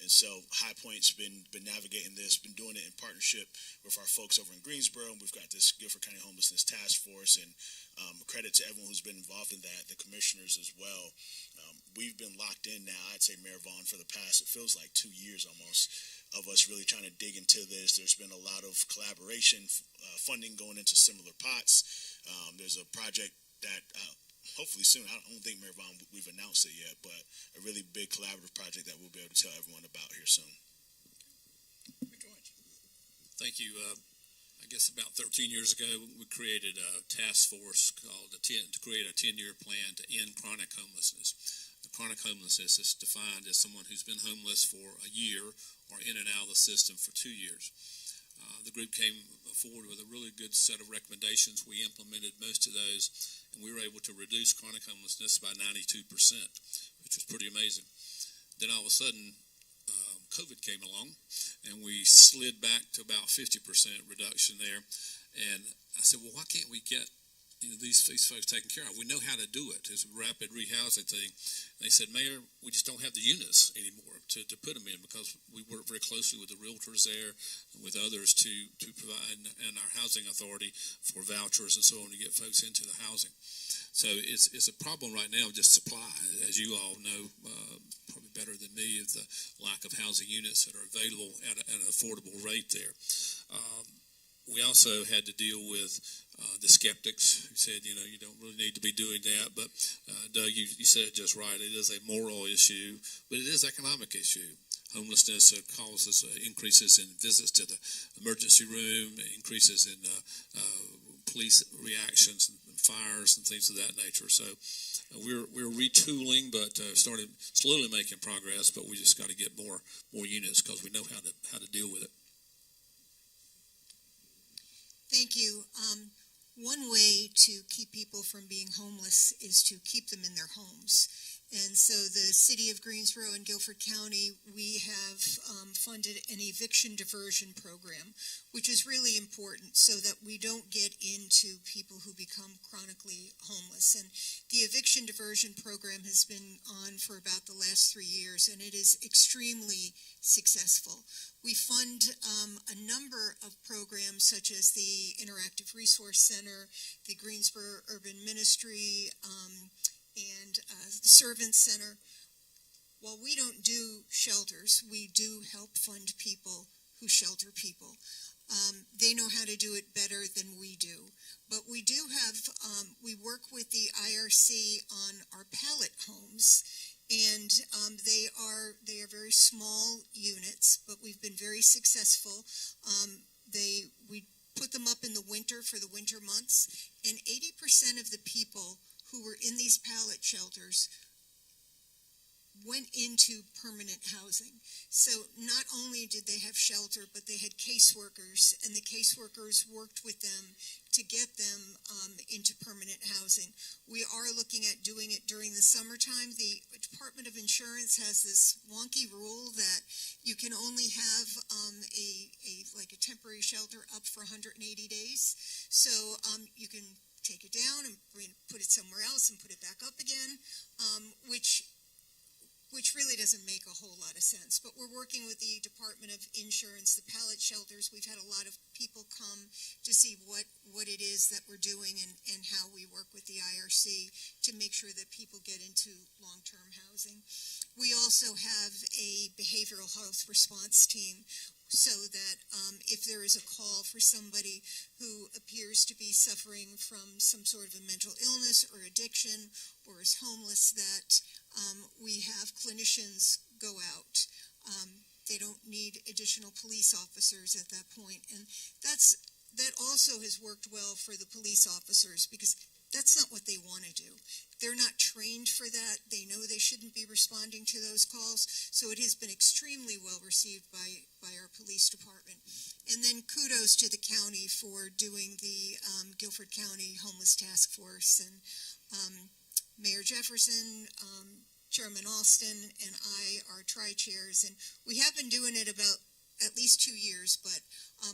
And so High Point's been navigating this, been doing it in partnership with our folks over in Greensboro, and we've got this Guilford County Homelessness Task Force, and credit to everyone who's been involved in that, the commissioners as well. We've been locked in now, I'd say, Mayor Vaughn, for the past, it feels like 2 years almost, of us really trying to dig into this. There's been a lot of collaboration, funding going into similar pots. There's a project that hopefully soon, I don't think, Mayor Vaughn, we've announced it yet, but a really big collaborative project that we'll be able to tell everyone about here soon. Thank you. I guess about 13 years ago, we created a task force called to create a 10-year plan to end chronic homelessness. Chronic homelessness is defined as someone who's been homeless for a year or in and out of the system for 2 years. The group came forward with a really good set of recommendations. We implemented most of those, and we were able to reduce chronic homelessness by 92%, which was pretty amazing. Then all of a sudden, COVID came along, and we slid back to about 50% reduction there. And I said, well, why can't we get these folks taken care of? We know how to do it. It's a rapid rehousing thing. And they said, Mayor, we just don't have the units anymore to put them in, because we work very closely with the realtors there and with others to provide, and our housing authority for vouchers and so on to get folks into the housing. So it's a problem right now, just supply, as you all know, probably better than me, of the lack of housing units that are available at an affordable rate there. We also had to deal with the skeptics who said, you don't really need to be doing that. But Doug, you said it just right. It is a moral issue, but it is an economic issue. Homelessness causes increases in visits to the emergency room, increases in police reactions and fires and things of that nature. So we're retooling, but started slowly making progress. But we just got to get more units, because we know how to deal with it. Thank you. One way to keep people from being homeless is to keep them in their homes. And so the City of Greensboro and Guilford County, we have funded an eviction diversion program, which is really important so that we don't get into people who become chronically homeless. And the eviction diversion program has been on for about the last 3 years, and it is extremely successful. We fund a number of programs such as the Interactive Resource Center, the Greensboro Urban Ministry, and the Servant Center. While we don't do shelters, we do help fund people who shelter people. They know how to do it better than we do. But we do have, we work with the IRC on our pallet homes, and they are very small units, but we've been very successful. We put them up in the winter for the winter months, and 80% of the people who were in these pallet shelters went into permanent housing. So not only did they have shelter, but they had caseworkers, and the caseworkers worked with them to get them into permanent housing. We are looking at doing it during the summertime. The Department of Insurance has this wonky rule that you can only have a temporary shelter up for 180 days. So you can take it down and put it somewhere else and put it back up again, which really doesn't make a whole lot of sense. But we're working with the Department of Insurance, the pallet shelters. We've had a lot of people come to see what it is that we're doing and how we work with the IRC to make sure that people get into long-term housing. We also have a behavioral health response team, so that if there is a call for somebody who appears to be suffering from some sort of a mental illness or addiction or is homeless, that we have clinicians go out. They don't need additional police officers at that point. And that also has worked well for the police officers, because that's not what they want to do. They're not trained for that. They know they shouldn't be responding to those calls. So it has been extremely well received by our police department. And then kudos to the county for doing the Guilford County Homeless Task Force. And Mayor Jefferson, Chairman Alston, and I are tri-chairs. And we have been doing it about at least 2 years, but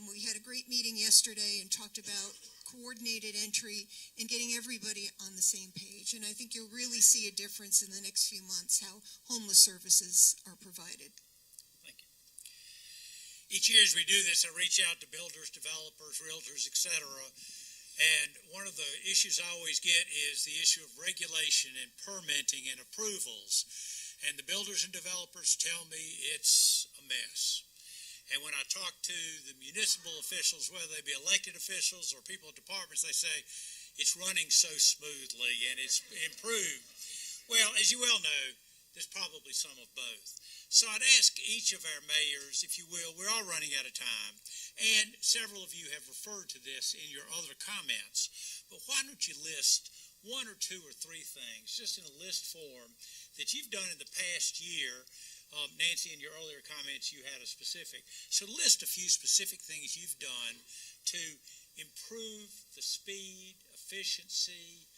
we had a great meeting yesterday and talked about coordinated entry and getting everybody on the same page. And I think you'll really see a difference in the next few months how homeless services are provided. Thank you. Each year as we do this, I reach out to builders, developers, realtors, etc. And one of the issues I always get is the issue of regulation and permitting and approvals. And the builders and developers tell me it's a mess. And when I talk to the municipal officials, whether they be elected officials or people at departments, they say it's running so smoothly and it's improved. Well, as you well know, there's probably some of both. So I'd ask each of our mayors, if you will, we're all running out of time, and several of you have referred to this in your other comments, but why don't you list 1 or 2 or 3 things, just in a list form, that you've done in the past year. Nancy, in your earlier comments, you had a specific. So list a few specific things you've done to improve the speed, efficiency,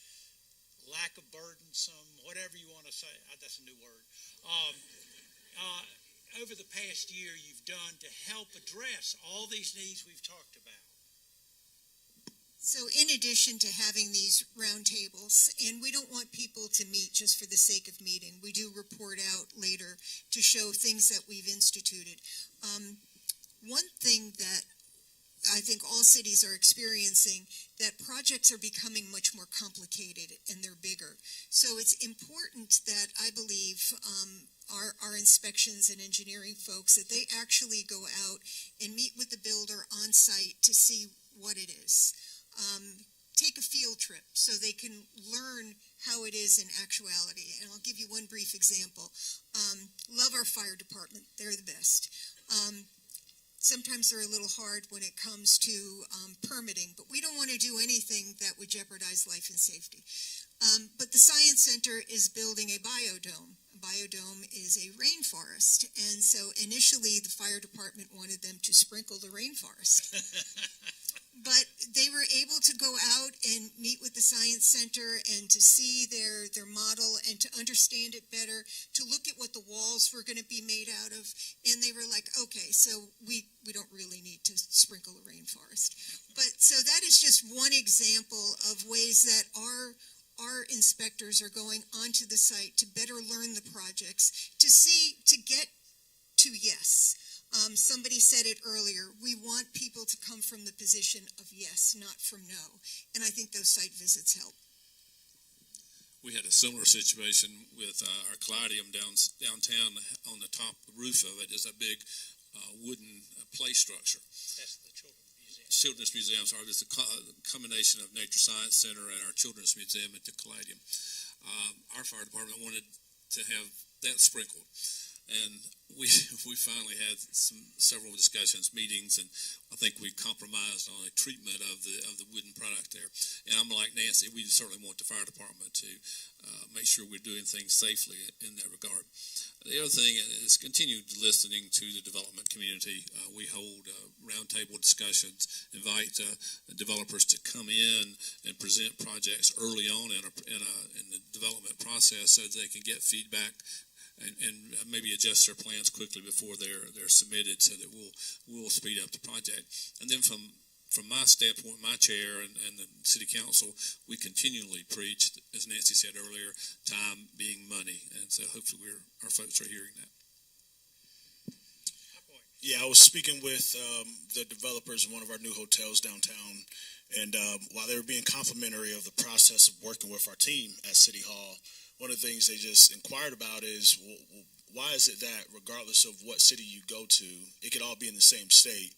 lack of burdensome, whatever you want to say. That's a new word. Over the past year, you've done to help address all these needs we've talked about. So in addition to having these roundtables, and we don't want people to meet just for the sake of meeting, we do report out later to show things that we've instituted. One thing that I think all cities are experiencing, that projects are becoming much more complicated and they're bigger. So it's important that I believe our inspections and engineering folks, that they actually go out and meet with the builder on site to see what it is. Take a field trip so they can learn how it is in actuality. And I'll give you one brief example. Love our fire department. They're the best. Sometimes they're a little hard when it comes to permitting, but we don't want to do anything that would jeopardize life and safety. But the Science Center is building a biodome. A biodome is a rainforest. And so initially the fire department wanted them to sprinkle the rainforest. But they were able to go out and meet with the Science Center and to see their model and to understand it better, to look at what the walls were going to be made out of. And they were like, okay, so we don't really need to sprinkle a rainforest. But so that is just one example of ways that our inspectors are going onto the site to better learn the projects, to get to yes. Somebody said it earlier, we want people to come from the position of yes, not from no. And I think those site visits help. We had a similar situation with our Caladium downtown. On the top roof of it is a big wooden play structure. That's the Children's Museum. Children's Museum, sorry, it's a combination of Nature Science Center and our Children's Museum at the Caladium. Our fire department wanted to have that sprinkled. and we finally had several discussions, meetings, and I think we compromised on a treatment of the wooden product there. And I'm like Nancy, we certainly want the fire department to make sure we're doing things safely in that regard. The other thing is continued listening to the development community. We hold roundtable discussions, invite developers to come in and present projects early on in the development process so that they can get feedback and maybe adjust their plans quickly before they're submitted, so that we'll speed up the project. And then from my standpoint, my chair and the city council, we continually preach, as Nancy said earlier, time being money, and so hopefully our folks are hearing that. Yeah, I was speaking with the developers of one of our new hotels downtown, and while they were being complimentary of the process of working with our team at City Hall, one of the things they just inquired about is, why is it that regardless of what city you go to, it could all be in the same state,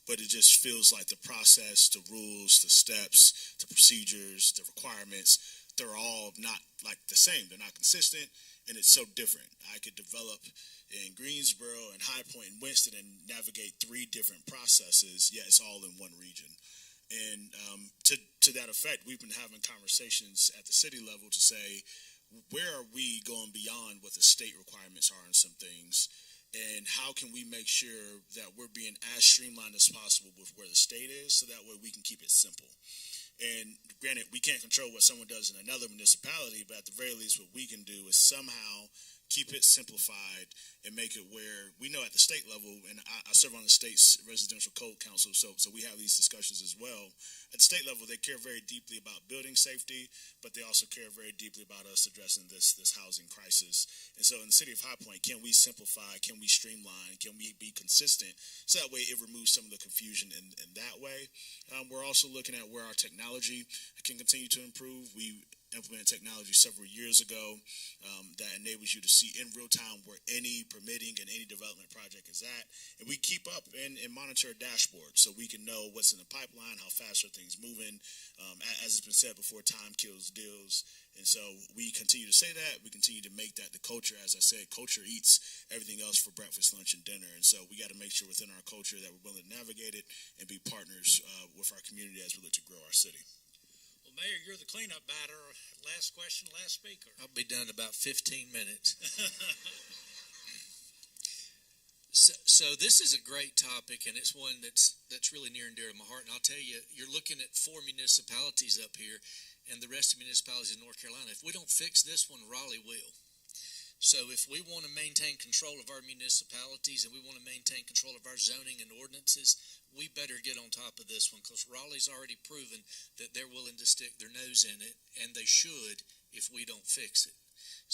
but it just feels like the process, the rules, the steps, the procedures, the requirements, they're all not like the same. They're not consistent, and it's so different. I could develop in Greensboro and High Point and Winston and navigate 3 different processes, yet it's all in one region. And to that effect, we've been having conversations at the city level to say, where are we going beyond what the state requirements are on some things, and how can we make sure that we're being as streamlined as possible with where the state is, so that way we can keep it simple. And granted, we can't control what someone does in another municipality, but at the very least what we can do is somehow keep it simplified and make it where we know at the state level, and I serve on the state's residential code council, so we have these discussions as well. At the state level, they care very deeply about building safety, but they also care very deeply about us addressing this housing crisis. And so in the city of High Point, can we simplify, can we streamline, can we be consistent, so that way it removes some of the confusion in that way. We're also looking at where our technology can continue to improve. We implemented technology several years ago that enables you to see in real time where any permitting and any development project is at. And we keep up and monitor a dashboard so we can know what's in the pipeline, how fast are things moving. As it's been said before, time kills deals. And so we continue to say that. We continue to make that the culture. As I said, culture eats everything else for breakfast, lunch, and dinner. And so we got to make sure within our culture that we're willing to navigate it and be partners with our community as we look to grow our city. Mayor, you're the cleanup batter. Last question, last speaker. I'll be done in about 15 minutes. So this is a great topic, and it's one that's really near and dear to my heart. And I'll tell you, you're looking at 4 municipalities up here, and the rest of the municipalities in North Carolina. If we don't fix this one, Raleigh will. So if we want to maintain control of our municipalities and we want to maintain control of our zoning and ordinances, we better get on top of this one, because Raleigh's already proven that they're willing to stick their nose in it, and they should if we don't fix it.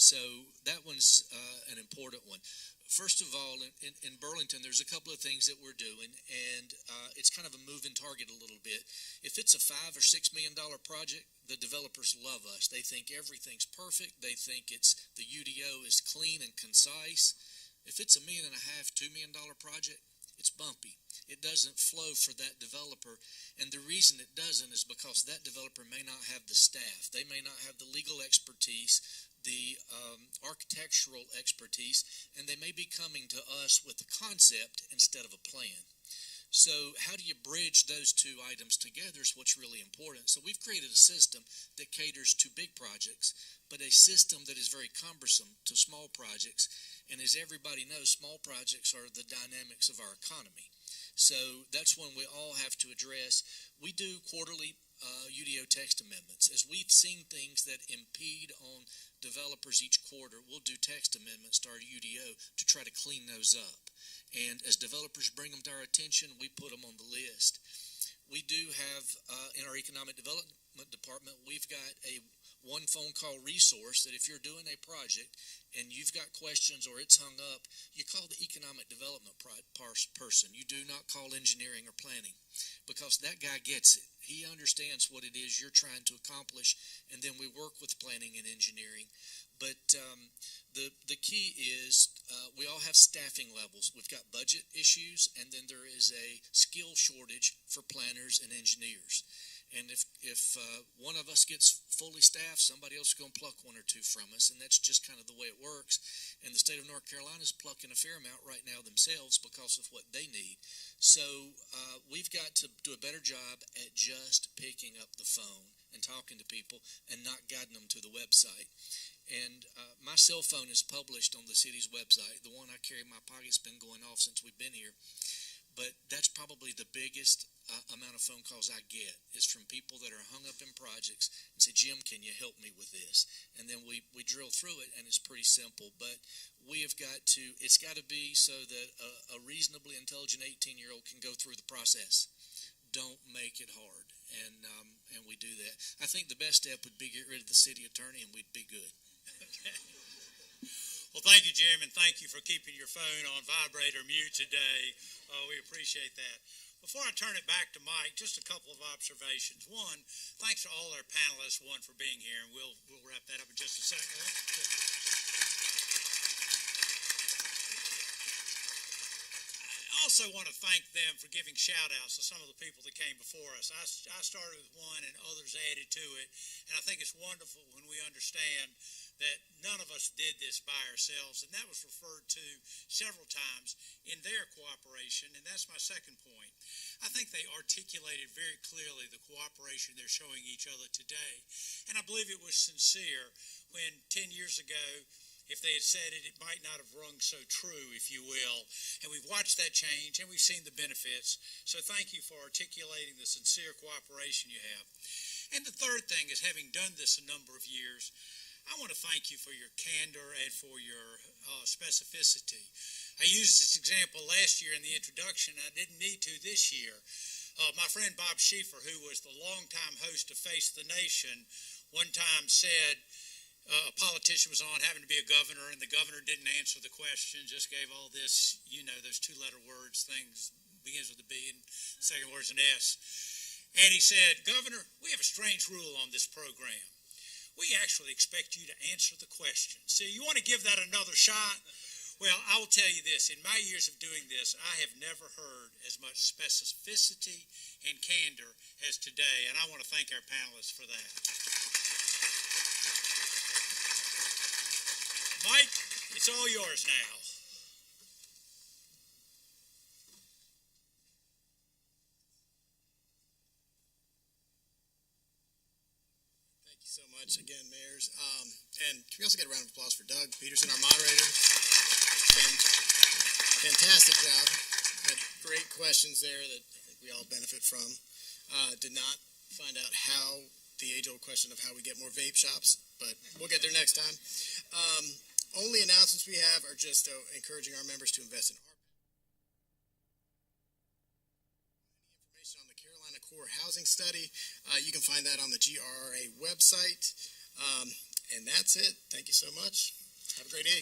So that one's an important one. First of all, in Burlington, there's a couple of things that we're doing, and it's kind of a moving target a little bit. If it's a $5 or $6 million project, the developers love us. They think everything's perfect. They think the UDO is clean and concise. If it's $1.5 million, $2 million project, it's bumpy. It doesn't flow for that developer, and the reason it doesn't is because that developer may not have the staff. They may not have the legal expertise, the architectural expertise, and they may be coming to us with a concept instead of a plan. So how do you bridge those 2 items together is what's really important. So we've created a system that caters to big projects, but a system that is very cumbersome to small projects. And as everybody knows, small projects are the dynamics of our economy. So that's one we all have to address. We do quarterly UDO text amendments. As we've seen things that impede on developers each quarter, we'll do text amendments to our UDO to try to clean those up. And as developers bring them to our attention, we put them on the list. We do have, in our economic development department, we've got a one phone call resource that if you're doing a project and you've got questions or it's hung up, you call the economic development person. You do not call engineering or planning, because that guy gets it. He understands what it is you're trying to accomplish, and then we work with planning and engineering. But the key is we all have staffing levels. We've got budget issues, and then there is a skill shortage for planners and engineers. And if one of us gets fully staffed, somebody else is going to pluck one or two from us, and that's just kind of the way it works. And the state of North Carolina is plucking a fair amount right now themselves because of what they need. So we've got to do a better job at just picking up the phone and talking to people and not guiding them to the website. And my cell phone is published on the city's website. The one I carry in my pocket's been going off since we've been here. But that's probably the biggest amount of phone calls I get is from people that are hung up in projects and say, Jim, can you help me with this? And then we drill through it, and it's pretty simple. But we have got to, it's got to be so that a reasonably intelligent 18-year-old can go through the process. Don't make it hard. And we do that. I think the best step would be get rid of the city attorney, and we'd be good. Okay. Well, thank you, Jim, and thank you for keeping your phone on vibrate or mute today. We appreciate that. Before I turn it back to Mike, just a couple of observations. One, thanks to all our panelists, for being here, and we'll wrap that up in just a second. I also want to thank them for giving shout-outs to some of the people that came before us. I started with one, and others added to it, and I think it's wonderful when we understand that none of us did this by ourselves, and that was referred to several times in their cooperation, and that's my second point. I think they articulated very clearly the cooperation they're showing each other today, and I believe it was sincere when 10 years ago, if they had said it, it might not have rung so true, if you will, and we've watched that change, and we've seen the benefits, so thank you for articulating the sincere cooperation you have. And the third thing is, having done this a number of years, I want to thank you for your candor and for your specificity. I used this example last year in the introduction. I didn't need to this year. My friend Bob Schieffer, who was the longtime host of Face the Nation, one time said a politician was on having to be a governor, and the governor didn't answer the question, just gave all this, those two-letter words, things, begins with a B and second word's an S. And he said, Governor, we have a strange rule on this program. We actually expect you to answer the question. So you want to give that another shot? Well, I will tell you this. In my years of doing this, I have never heard as much specificity and candor as today, and I want to thank our panelists for that. Mike, it's all yours now. So much again, mayors. And can we also get a round of applause for Doug Peterson, our moderator? Fantastic job. Had great questions there that I think we all benefit from. Did not find out how the age-old question of how we get more vape shops, but we'll get there next time. Only announcements we have are just encouraging our members to invest in art. Core housing study. You can find that on the GRRA website. And that's it. Thank you so much. Have a great day.